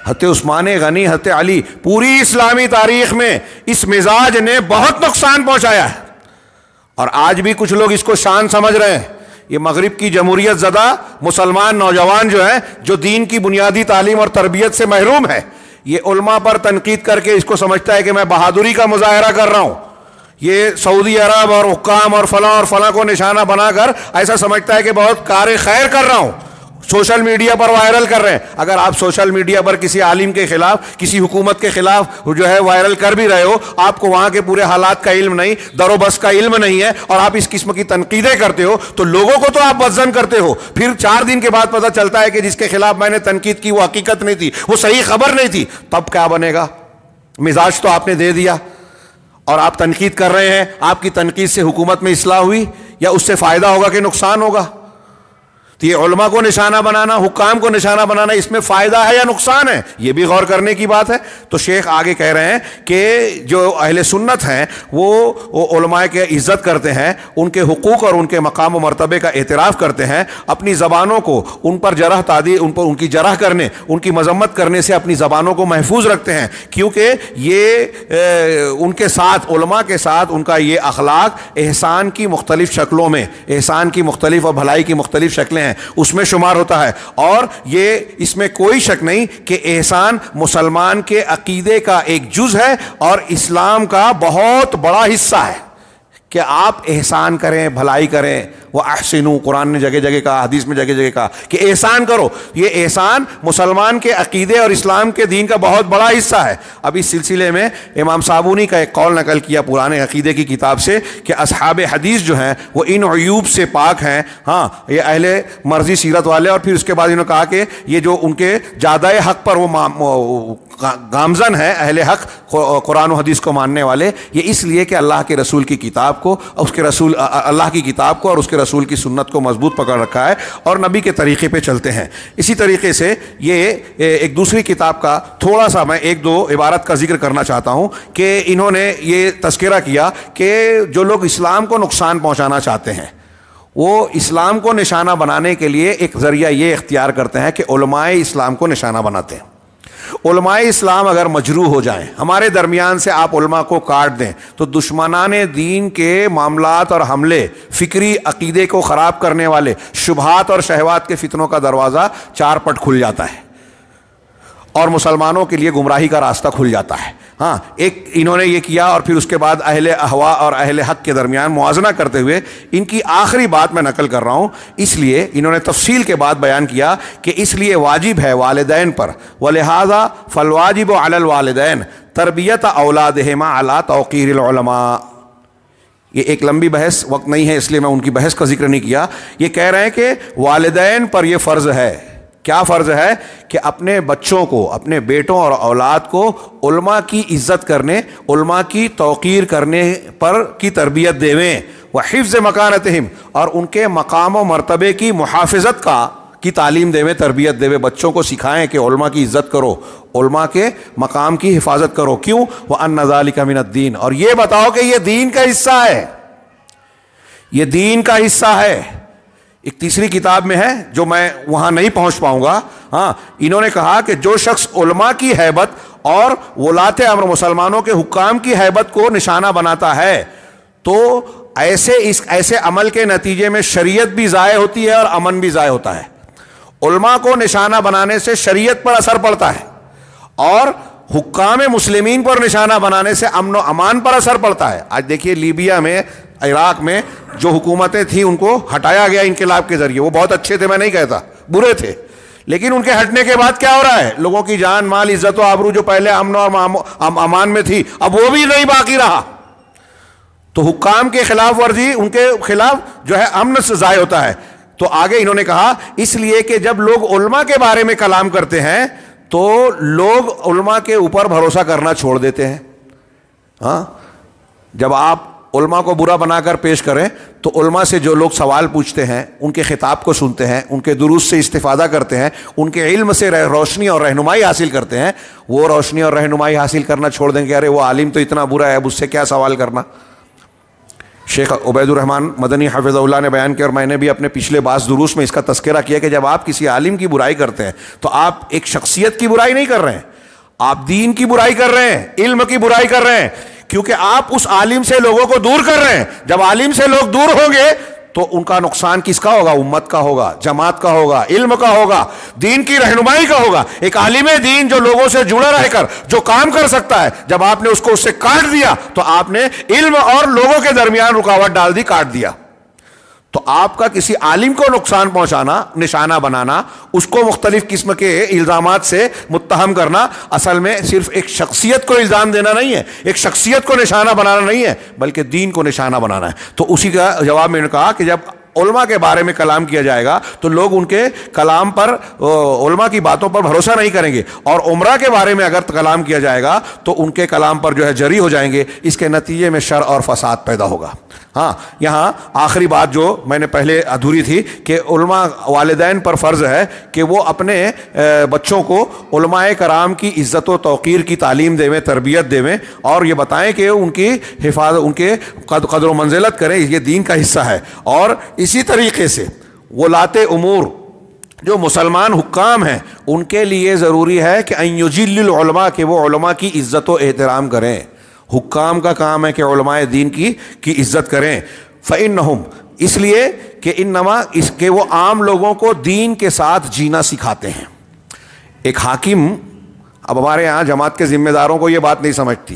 حضرت عثمان غنی, حضرت علی, پوری اسلامی تاریخ میں اس مزاج نے بہت نقصان پہنچایا ہے. اور آج بھی کچھ لوگ اس کو شان سمجھ رہے ہیں. یہ مغرب کی جمہوریت زدہ مسلمان نوجوان جو ہے, جو دین کی بنیادی تعلیم اور تربیت سے محروم ہے, یہ علماء پر تنقید کر کے اس کو سمجھتا ہے کہ میں بہادری کا مظاہرہ کر رہا ہوں. یہ سعودی عرب اور حکام اور فلاں کو نشانہ بنا کر ایسا سمجھتا ہے کہ بہت کار خیر کر رہا ہوں, سوشل میڈیا پر وائرل کر رہے ہیں. اگر آپ سوشل میڈیا پر کسی عالم کے خلاف, کسی حکومت کے خلاف جو ہے وائرل کر بھی رہے ہو, آپ کو وہاں کے پورے حالات کا علم نہیں, در و بس کا علم نہیں ہے, اور آپ اس قسم کی تنقیدیں کرتے ہو, تو لوگوں کو تو آپ بدظن کرتے ہو. پھر 4 دن کے بعد پتہ چلتا ہے کہ جس کے خلاف میں نے تنقید کی وہ حقیقت نہیں تھی, وہ صحیح خبر نہیں تھی. تب کیا بنے گا؟ مزاج تو آپ نے دے دیا, اور آپ تنقید کر رہے ہیں. آپ کی تنقید سے حکومت میں اصلاح ہوئی یا اس سے فائدہ ہوگا کہ نقصان ہوگا؟ تو یہ علماء کو نشانہ بنانا, حکام کو نشانہ بنانا, اس میں فائدہ ہے یا نقصان ہے؟ یہ بھی غور کرنے کی بات ہے. تو شیخ آگے کہہ رہے ہیں کہ جو اہل سنت ہیں وہ علماء کے عزت کرتے ہیں, ان کے حقوق اور ان کے مقام و مرتبے کا اعتراف کرتے ہیں. اپنی زبانوں کو ان پر جرح تعدیل, ان کی جرح کرنے, ان کی مذمت کرنے سے اپنی زبانوں کو محفوظ رکھتے ہیں, کیونکہ یہ ان کے ساتھ, علماء کے ساتھ ان کا یہ اخلاق احسان کی مختلف شکلوں میں, احسان کی مختلف اور بھلائی کی مختلف شکلیں ہیں, اس میں شمار ہوتا ہے. اور یہ اس میں کوئی شک نہیں کہ احسان مسلمان کے عقیدے کا ایک جز ہے اور اسلام کا بہت بڑا حصہ ہے کہ آپ احسان کریں, بھلائی کریں. وَأَحْسِنُوا, قرآن نے جگہ جگہ کہا, حدیث میں جگہ جگہ کہا کہ احسان کرو. یہ احسان مسلمان کے عقیدے اور اسلام کے دین کا بہت بڑا حصہ ہے. اب اس سلسلے میں امام صابونی کا ایک قول نقل کیا پرانے عقیدے کی کتاب سے کہ اصحاب حدیث جو ہیں وہ ان عیوب سے پاک ہیں. ہاں, یہ اہل مرضی سیرت والے. اور پھر اس کے بعد انہوں نے کہا کہ یہ جو ان کے جادہ حق پر وہ گامزن ہے, اہل حق قرآن و حدیث کو ماننے والے, یہ اس لیے کہ اللہ کے رسول کی کتاب کو, اس کے رسول, اللہ کی کتاب کو اور اس کے رسول کی سنت کو مضبوط پکڑ رکھا ہے اور نبی کے طریقے پہ چلتے ہیں. اسی طریقے سے یہ ایک دوسری کتاب کا تھوڑا سا میں 1-2 عبارت کا ذکر کرنا چاہتا ہوں کہ انہوں نے یہ تذکرہ کیا کہ جو لوگ اسلام کو نقصان پہنچانا چاہتے ہیں وہ اسلام کو نشانہ بنانے کے لیے ایک ذریعہ یہ اختیار کرتے ہیں کہ علماء اسلام کو نشانہ بناتے ہیں. علماء اسلام اگر مجروح ہو جائیں, ہمارے درمیان سے آپ علماء کو کاٹ دیں, تو دشمنان دین کے معاملات اور حملے, فکری عقیدے کو خراب کرنے والے شبہات اور شہوات کے فتنوں کا دروازہ 4 پٹ کھل جاتا ہے اور مسلمانوں کے لیے گمراہی کا راستہ کھل جاتا ہے. ہاں, ایک انہوں نے یہ کیا, اور پھر اس کے بعد اہل احوا اور اہل حق کے درمیان موازنہ کرتے ہوئے ان کی آخری بات میں نقل کر رہا ہوں, اس لیے انہوں نے تفصیل کے بعد بیان کیا کہ اس لیے واجب ہے والدین پر, ولہذا فالواجب علی الوالدین تربیت اولادہما علی توقیر العلماء. یہ ایک لمبی بحث, وقت نہیں ہے اس لیے میں ان کی بحث کا ذکر نہیں کیا. یہ کہہ رہے ہیں کہ والدین پر یہ فرض ہے. کیا فرض ہے؟ کہ اپنے بچوں کو, اپنے بیٹوں اور اولاد کو علماء کی عزت کرنے, علماء کی توقیر کرنے پر کی تربیت دیویں, وحفظ مکانتہم, اور ان کے مقام و مرتبے کی محافظت کی تعلیم دیویں, تربیت دیویں. بچوں کو سکھائیں کہ علماء کی عزت کرو, علماء کے مقام کی حفاظت کرو. کیوں؟ وَأَنَّ ذَلِكَ مِنَ الدِّينِ, اور یہ بتاؤ کہ یہ دین کا حصہ ہے, یہ دین کا حصہ ہے. ایک تیسری کتاب میں ہے جو میں وہاں نہیں پہنچ پاؤں گا. ہاں, انہوں نے کہا کہ جو شخص علماء کی ہیبت اور ولاۃ امر, مسلمانوں کے حکام کی ہیبت کو نشانہ بناتا ہے, تو ایسے عمل کے نتیجے میں شریعت بھی ضائع ہوتی ہے اور امن بھی ضائع ہوتا ہے. علماء کو نشانہ بنانے سے شریعت پر اثر پڑتا ہے اور حکام مسلمین پر نشانہ بنانے سے امن و امان پر اثر پڑتا ہے. آج دیکھیے لیبیا میں، عراق میں جو حکومتیں تھیں ان کو ہٹایا گیا انقلاب کے ذریعے. وہ بہت اچھے تھے، میں نہیں کہتا برے تھے، لیکن ان کے ہٹنے کے بعد کیا ہو رہا ہے؟ لوگوں کی جان مال عزت و آبرو جو پہلے امن اور امان میں تھی اب وہ بھی نہیں باقی رہا. تو حکام کے خلاف ورزی، ان کے خلاف جو ہے امن سے ضائع ہوتا ہے. تو آگے انہوں نے کہا اس لیے کہ جب لوگ علماء کے بارے میں کلام کرتے ہیں تو لوگ علماء کے اوپر بھروسہ کرنا چھوڑ دیتے ہیں. ہاں، جب آپ علماء کو برا بنا کر پیش کریں تو علماء سے جو لوگ سوال پوچھتے ہیں، ان کے خطاب کو سنتے ہیں، ان کے دروس سے استفادہ کرتے ہیں، ان کے علم سے روشنی اور رہنمائی حاصل کرتے ہیں، وہ روشنی اور رہنمائی حاصل کرنا چھوڑ دیں کہ ارے وہ عالم تو اتنا برا ہے، اب اس سے کیا سوال کرنا. شیخ عبید الرحمن مدنی حفظہ اللہ نے بیان کیا، اور میں نے بھی اپنے پچھلے بعض دروس میں اس کا تذکرہ کیا کہ جب آپ کسی عالم کی برائی کرتے ہیں تو آپ ایک شخصیت کی برائی نہیں کر رہے ہیں، آپ دین کی برائی کر رہے ہیں، علم کی برائی کر رہے ہیں، کیونکہ آپ اس عالم سے لوگوں کو دور کر رہے ہیں. جب عالم سے لوگ دور ہوں گے تو ان کا نقصان کس کا ہوگا؟ امت کا ہوگا، جماعت کا ہوگا، علم کا ہوگا، دین کی رہنمائی کا ہوگا. ایک عالم دین جو لوگوں سے جڑا رہ کر جو کام کر سکتا ہے، جب آپ نے اس کو اس سے کاٹ دیا تو آپ نے علم اور لوگوں کے درمیان رکاوٹ ڈال دی، کاٹ دیا. تو آپ کا کسی عالم کو نقصان پہنچانا، نشانہ بنانا، اس کو مختلف قسم کے الزامات سے متہم کرنا، اصل میں صرف ایک شخصیت کو الزام دینا نہیں ہے، ایک شخصیت کو نشانہ بنانا نہیں ہے، بلکہ دین کو نشانہ بنانا ہے. تو اسی کا جواب میں نے کہا کہ جب علماء کے بارے میں کلام کیا جائے گا تو لوگ ان کے کلام پر، علماء کی باتوں پر بھروسہ نہیں کریں گے، اور عمرہ کے بارے میں اگر کلام کیا جائے گا تو ان کے کلام پر جو ہے جری ہو جائیں گے. اس کے نتیجے میں شر اور فساد پیدا ہوگا. ہاں، یہاں آخری بات جو میں نے پہلے ادھوری تھی کہ علماء، والدین پر فرض ہے کہ وہ اپنے بچوں کو علماء کرام کی عزت و توقیر کی تعلیم دیں، تربیت دیں، اور یہ بتائیں کہ ان کی حفاظت، ان کے قدر و منزلت کریں، یہ دین کا حصہ ہے. اور اسی طریقے سے ولاۃ امور جو مسلمان حکام ہیں ان کے لیے ضروری ہے کہ ان یجل العلماء، کہ وہ علماء کی عزت و احترام کریں. حکام کا کام ہے کہ علماء دین کی عزت کریں. فإنہم، اس لیے کہ انما، اس کے وہ عام لوگوں کو دین کے ساتھ جینا سکھاتے ہیں. ایک حاکم، اب ہمارے ہاں جماعت کے ذمہ داروں کو یہ بات نہیں سمجھتی،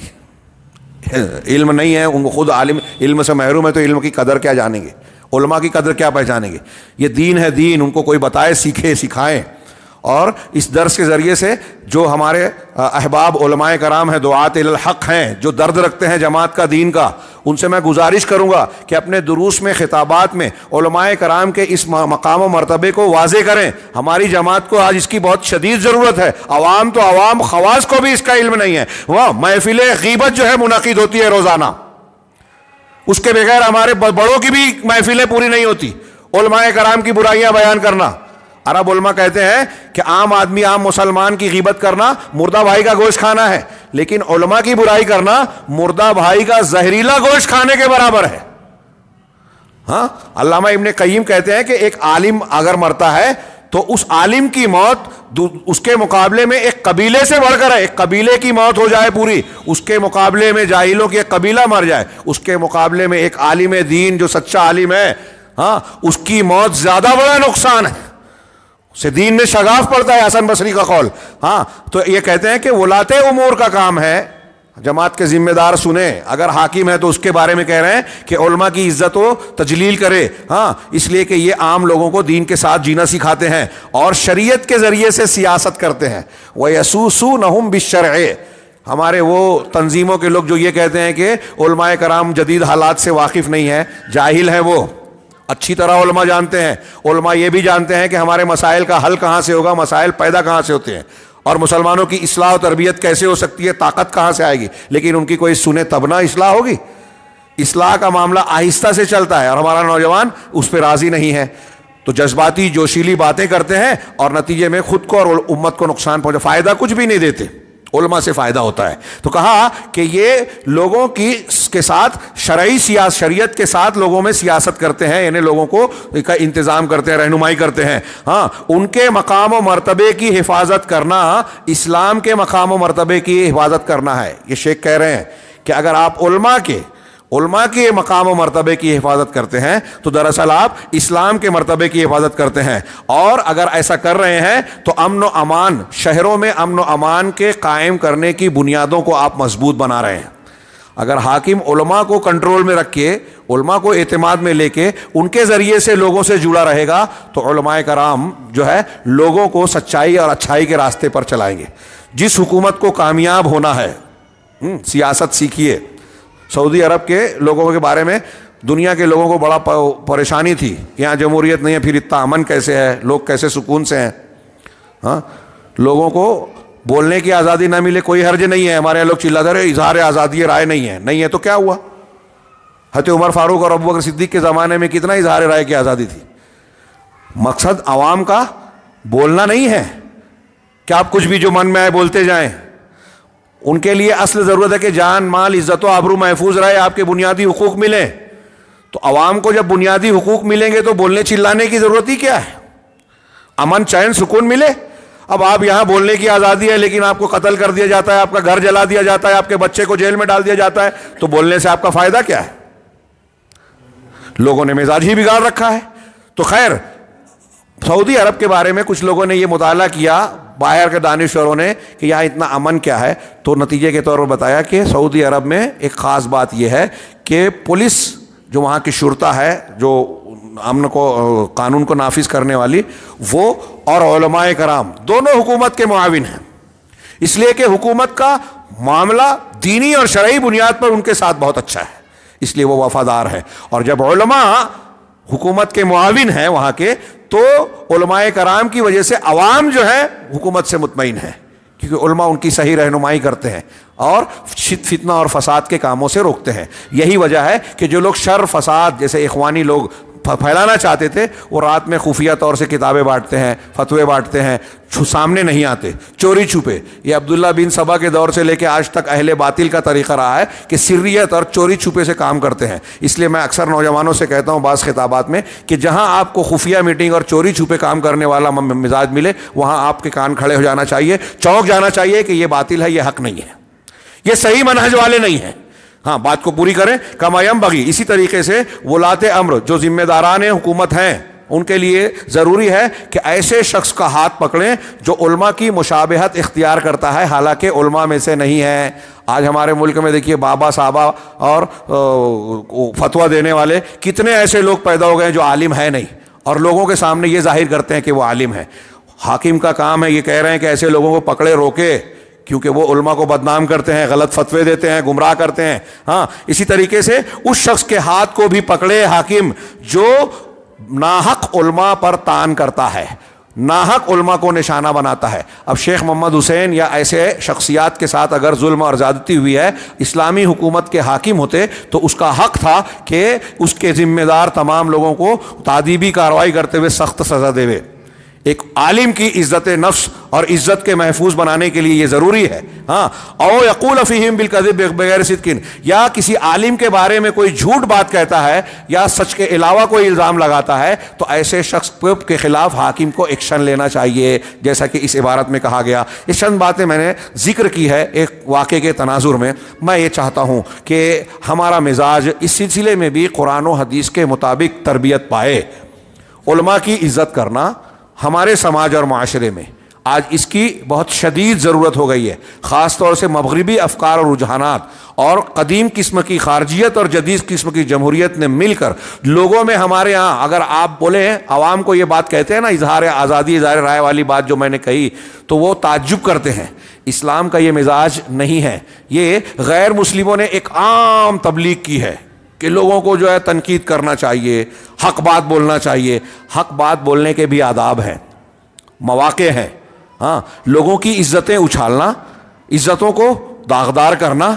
علم نہیں ہے ان کو، خود عالم علم سے محروم ہے تو علم کی قدر کیا جانیں گے، علماء کی قدر کیا پہچانیں گے. یہ دین ہے، دین ان کو کوئی بتائے، سیکھے، سکھائیں. اور اس درس کے ذریعے سے جو ہمارے احباب علماء کرام ہیں، دعات الی الحق ہیں، جو درد رکھتے ہیں جماعت کا، دین کا، ان سے میں گزارش کروں گا کہ اپنے دروس میں، خطابات میں علماء کرام کے اس مقام و مرتبے کو واضح کریں. ہماری جماعت کو آج اس کی بہت شدید ضرورت ہے. عوام تو عوام، خواص کو بھی اس کا علم نہیں ہے. وہ محفل غیبت جو ہے منعقد ہوتی ہے روزانہ، اس کے بغیر ہمارے بڑوں کی بھی محفلیں پوری نہیں ہوتی. علماء کرام کی برائیاں بیان کرنا، عرب علماء کہتے ہیں کہ عام آدمی، عام مسلمان کی غیبت کرنا مردہ بھائی کا گوشت کھانا ہے، لیکن علماء کی برائی کرنا مردہ بھائی کا زہریلا گوشت کھانے کے برابر ہے. ہاں، علامہ ابن قیم کہتے ہیں کہ ایک عالم اگر مرتا ہے تو اس عالم کی موت اس کے مقابلے میں ایک قبیلے سے بڑھ کر ہے. ایک قبیلے کی موت ہو جائے پوری، اس کے مقابلے میں جاہلوں کی ایک قبیلہ مر جائے، اس کے مقابلے میں ایک عالم دین جو سچا عالم ہے، ہاں، اس کی موت زیادہ بڑا نقصان ہے. سے دین میں شگاف پڑتا ہے، حسن بصری کا قول. ہاں، تو یہ کہتے ہیں کہ ولاۃ امور کا کام ہے. جماعت کے ذمہ دار سنیں، اگر حاکم ہے تو اس کے بارے میں کہہ رہے ہیں کہ علماء کی عزت و تجلیل کرے. ہاں، اس لیے کہ یہ عام لوگوں کو دین کے ساتھ جینا سکھاتے ہیں اور شریعت کے ذریعے سے سیاست کرتے ہیں. وَيَسُوسُونَهُمْ بِالشَّرْعِ، ہمارے وہ تنظیموں کے لوگ جو یہ کہتے ہیں کہ علماء کرام جدید حالات سے واقف نہیں ہیں، جاہل ہیں، وہ اچھی طرح علماء جانتے ہیں. علماء یہ بھی جانتے ہیں کہ ہمارے مسائل کا حل کہاں سے ہوگا، مسائل پیدا کہاں سے ہوتے ہیں، اور مسلمانوں کی اصلاح و تربیت کیسے ہو سکتی ہے، طاقت کہاں سے آئے گی. لیکن ان کی کوئی سنے تب نہ اصلاح ہوگی. اصلاح کا معاملہ آہستہ سے چلتا ہے اور ہمارا نوجوان اس پہ راضی نہیں ہے، تو جذباتی جوشیلی باتیں کرتے ہیں اور نتیجے میں خود کو اور امت کو نقصان پہنچا، فائدہ کچھ بھی نہیں دیتے. علماء سے فائدہ ہوتا ہے. تو کہا کہ یہ لوگوں کے ساتھ شریعت کے ساتھ لوگوں میں سیاست کرتے ہیں، یعنی لوگوں کو کا انتظام کرتے ہیں، رہنمائی کرتے ہیں. ہاں، ان کے مقام و مرتبے کی حفاظت کرنا اسلام کے مقام و مرتبے کی حفاظت کرنا ہے. یہ شیخ کہہ رہے ہیں کہ اگر آپ علماء کے علماء کے مقام و مرتبے کی حفاظت کرتے ہیں تو دراصل آپ اسلام کے مرتبے کی حفاظت کرتے ہیں. اور اگر ایسا کر رہے ہیں تو امن و امان، شہروں میں امن و امان کے قائم کرنے کی بنیادوں کو آپ مضبوط بنا رہے ہیں. اگر حاکم علماء کو کنٹرول میں رکھ کے، علماء کو اعتماد میں لے کے ان کے ذریعے سے لوگوں سے جڑا رہے گا تو علماء کرام جو ہے لوگوں کو سچائی اور اچھائی کے راستے پر چلائیں گے. جس حکومت کو کامیاب ہونا ہے، سیاست سیکھیے. سعودی عرب کے لوگوں کے بارے میں دنیا کے لوگوں کو بڑا پریشانی تھی، یہاں جمہوریت نہیں ہے، پھر اتنا امن کیسے ہے، لوگ کیسے سکون سے ہیں. ہاں، لوگوں کو بولنے کی آزادی نہ ملے کوئی حرج نہیں ہے. ہمارے یہاں لوگ چلاتے رہے اظہار آزادی رائے نہیں ہے تو کیا ہوا؟ حضرت عمر فاروق اور ابوبکر صدیق کے زمانے میں کتنا اظہار رائے کی آزادی تھی. مقصد عوام کا بولنا نہیں ہے کہ آپ کچھ بھی جو من میں آئے بولتے جائیں. ان کے لیے اصل ضرورت ہے کہ جان مال عزت و آبرو محفوظ رہے، آپ کے بنیادی حقوق ملیں. تو عوام کو جب بنیادی حقوق ملیں گے تو بولنے چلانے کی ضرورت ہی کیا ہے؟ امن چین سکون ملے. اب آپ یہاں بولنے کی آزادی ہے لیکن آپ کو قتل کر دیا جاتا ہے، آپ کا گھر جلا دیا جاتا ہے، آپ کے بچے کو جیل میں ڈال دیا جاتا ہے، تو بولنے سے آپ کا فائدہ کیا ہے؟ لوگوں نے مزاج ہی بگاڑ رکھا ہے. تو خیر، سعودی عرب کے بارے میں کچھ لوگوں نے یہ مطالعہ کیا، باہر کے دانشوروں نے، کہ یہاں اتنا امن کیا ہے. تو نتیجے کے طور پر بتایا کہ سعودی عرب میں ایک خاص بات یہ ہے کہ پولیس جو وہاں کی شرطا ہے، جو امن کو قانون کو نافذ کرنے والی، وہ اور علماء کرام دونوں حکومت کے معاون ہیں. اس لیے کہ حکومت کا معاملہ دینی اور شرعی بنیاد پر ان کے ساتھ بہت اچھا ہے، اس لیے وہ وفادار ہے. اور جب علماء حکومت کے معاون ہیں وہاں کے، تو علماء کرام کی وجہ سے عوام جو ہے حکومت سے مطمئن ہے، کیونکہ علماء ان کی صحیح رہنمائی کرتے ہیں اور فتنہ اور فساد کے کاموں سے روکتے ہیں. یہی وجہ ہے کہ جو لوگ شر فساد جیسے اخوانی لوگ پھیلانا چاہتے تھے، وہ رات میں خفیہ طور سے کتابیں بانٹتے ہیں، فتوے بانٹتے ہیں، سامنے نہیں آتے، چوری چھپے. یہ عبداللہ بن سبا کے دور سے لے کے آج تک اہل باطل کا طریقہ رہا ہے کہ سریت اور چوری چھپے سے کام کرتے ہیں. اس لیے میں اکثر نوجوانوں سے کہتا ہوں بعض خطابات میں کہ جہاں آپ کو خفیہ میٹنگ اور چوری چھپے کام کرنے والا مزاج ملے، وہاں آپ کے کان کھڑے ہو جانا چاہیے، چونک جانا چاہیے کہ یہ باطل ہے، یہ حق نہیں ہے، یہ صحیح منہج والے نہیں ہیں. ہاں، بات کو پوری کریں. کما ینبغی، اسی طریقے سے ولاۃ امر جو ذمہ داران حکومت ہیں، ان کے لیے ضروری ہے کہ ایسے شخص کا ہاتھ پکڑیں جو علماء کی مشابہت اختیار کرتا ہے حالانکہ علماء میں سے نہیں ہے. آج ہمارے ملک میں دیکھیے بابا صاحبہ اور فتویٰ دینے والے کتنے ایسے لوگ پیدا ہو گئے جو عالم ہے نہیں، اور لوگوں کے سامنے یہ ظاہر کرتے ہیں کہ وہ عالم ہیں. حاکم کا کام ہے، یہ کہہ رہے ہیں کہ ایسے لوگوں کو پکڑے، روکے، کیونکہ وہ علماء کو بدنام کرتے ہیں، غلط فتوے دیتے ہیں، گمراہ کرتے ہیں. ہاں، اسی طریقے سے اس شخص کے ہاتھ کو بھی پکڑے حاکم جو ناحق علماء پر طعن کرتا ہے، ناحق علماء کو نشانہ بناتا ہے. اب شیخ محمد حسین یا ایسے شخصیات کے ساتھ اگر ظلم اور زیادتی ہوئی ہے، اسلامی حکومت کے حاکم ہوتے تو اس کا حق تھا کہ اس کے ذمہ دار تمام لوگوں کو تادیبی کارروائی کرتے ہوئے سخت سزا دے. ایک عالم کی عزت نفس اور عزت کے محفوظ بنانے کے لیے یہ ضروری ہے. ہاں، او یقول فیہم بالکذب بغیر صدق، یا کسی عالم کے بارے میں کوئی جھوٹ بات کہتا ہے یا سچ کے علاوہ کوئی الزام لگاتا ہے تو ایسے شخص کے خلاف حاکم کو ایکشن لینا چاہیے، جیسا کہ اس عبارت میں کہا گیا. یہ چند باتیں میں نے ذکر کی ہے ایک واقعے کے تناظر میں. میں یہ چاہتا ہوں کہ ہمارا مزاج اس سلسلے میں بھی قرآن و حدیث کے مطابق تربیت پائے. علماء کی عزت کرنا ہمارے سماج اور معاشرے میں آج اس کی بہت شدید ضرورت ہو گئی ہے، خاص طور سے مغربی افکار اور رجحانات اور قدیم قسم کی خارجیت اور جدید قسم کی جمہوریت نے مل کر لوگوں میں، ہمارے ہاں اگر آپ بولیں عوام کو یہ بات کہتے ہیں نا، اظہار آزادی اظہار رائے والی بات جو میں نے کہی، تو وہ تعجب کرتے ہیں. اسلام کا یہ مزاج نہیں ہے. یہ غیر مسلموں نے ایک عام تبلیغ کی ہے کہ لوگوں کو جو ہے تنقید کرنا چاہیے، حق بات بولنا چاہیے. حق بات بولنے کے بھی آداب ہیں، مواقع ہیں. ہاں، لوگوں کی عزتیں اچھالنا، عزتوں کو داغدار کرنا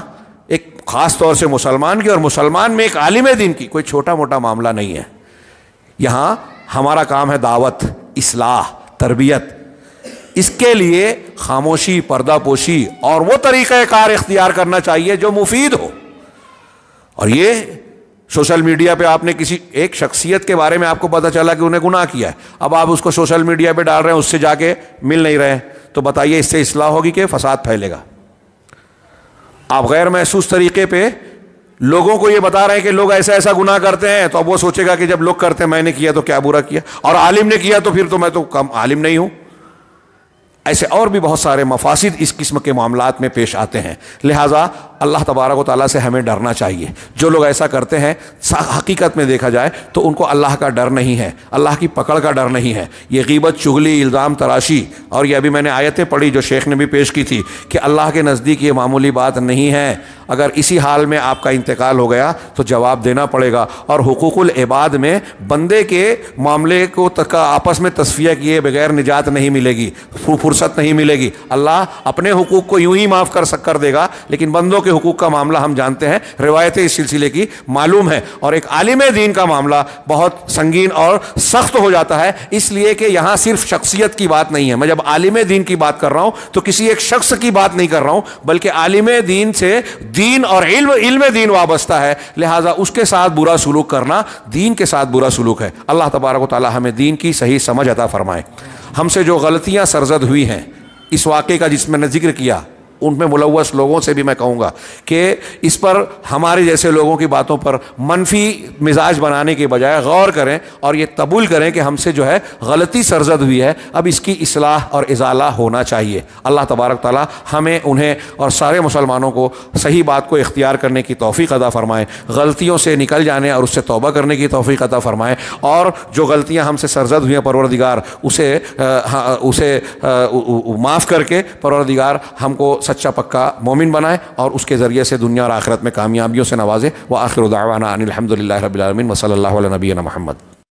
ایک خاص طور سے مسلمان کی، اور مسلمان میں ایک عالم دین کی کوئی چھوٹا موٹا معاملہ نہیں ہے. یہاں ہمارا کام ہے دعوت، اصلاح، تربیت. اس کے لیے خاموشی، پردہ پوشی اور وہ طریقہ کار اختیار کرنا چاہیے جو مفید ہو. اور یہ سوشل میڈیا پہ آپ نے کسی ایک شخصیت کے بارے میں آپ کو پتہ چلا کہ انہیں گناہ کیا ہے، اب آپ اس کو سوشل میڈیا پہ ڈال رہے ہیں، اس سے جا کے مل نہیں رہے، تو بتائیے اس سے اصلاح ہوگی کہ فساد پھیلے گا؟ آپ غیر محسوس طریقے پہ لوگوں کو یہ بتا رہے ہیں کہ لوگ ایسا ایسا گناہ کرتے ہیں، تو اب وہ سوچے گا کہ جب لوگ کرتے ہیں میں نے کیا تو کیا برا کیا، اور عالم نے کیا تو پھر تو میں تو کم عالم نہیں ہوں۔ ایسے اور بھی بہت سارے مفاسد اس قسم کے معاملات میں پیش آتے ہیں۔ لہٰذا اللہ تبارک و تعالیٰ سے ہمیں ڈرنا چاہیے۔ جو لوگ ایسا کرتے ہیں حقیقت میں دیکھا جائے تو ان کو اللہ کا ڈر نہیں ہے، اللہ کی پکڑ کا ڈر نہیں ہے۔ یہ غیبت، چغلی، الزام تراشی، اور یہ ابھی میں نے آیتیں پڑھی جو شیخ نے بھی پیش کی تھی کہ اللہ کے نزدیک یہ معمولی بات نہیں ہے۔ اگر اسی حال میں آپ کا انتقال ہو گیا تو جواب دینا پڑے گا، اور حقوق العباد میں بندے کے معاملے کو آپس میں تصفیہ کیے بغیر نجات نہیں ملے گی، فرصت نہیں ملے گی۔ اللہ اپنے حقوق کو یوں ہی معاف کر دے گا، لیکن بندوں کے حقوق کا معاملہ ہم جانتے ہیں، روایتیں اس سلسلے کی معلوم ہے، اور ایک عالم دین کا معاملہ بہت سنگین اور سخت ہو جاتا ہے، اس لیے کہ یہاں صرف شخصیت کی بات نہیں ہے۔ میں جب عالم دین کی بات کر رہا ہوں تو کسی ایک شخص کی بات نہیں کر رہا ہوں، بلکہ عالم دین سے دین اور علم دین وابستہ ہے، لہٰذا اس کے ساتھ برا سلوک کرنا دین کے ساتھ برا سلوک ہے۔ اللہ تبارک و تعالی ہمیں دین کی صحیح سمجھ عطا فرمائے۔ ہم سے جو غلطیاں سرزد ہوئی ہیں اس واقعے کا جس میں نے ذکر کیا، ان میں ملوث لوگوں سے بھی میں کہوں گا کہ اس پر ہمارے جیسے لوگوں کی باتوں پر منفی مزاج بنانے کے بجائے غور کریں اور یہ قبول کریں کہ ہم سے جو ہے غلطی سرزد ہوئی ہے، اب اس کی اصلاح اور ازالہ ہونا چاہیے۔ اللہ تبارک تعالیٰ ہمیں، انہیں اور سارے مسلمانوں کو صحیح بات کو اختیار کرنے کی توفیق عطا فرمائے، غلطیوں سے نکل جانے اور اس سے توبہ کرنے کی توفیق عطا فرمائے، اور جو غلطیاں ہم سے سرزد ہوئی ہیں پروردگار اسے معاف کر کے پروردگار ہم کو سچا پکا مومن بنائے اور اس کے ذریعے سے دنیا اور آخرت میں کامیابیوں سے نوازے۔ وآخر دعوانا ان الحمد للہ رب العالمین وصلی اللہ علی نبینا محمد۔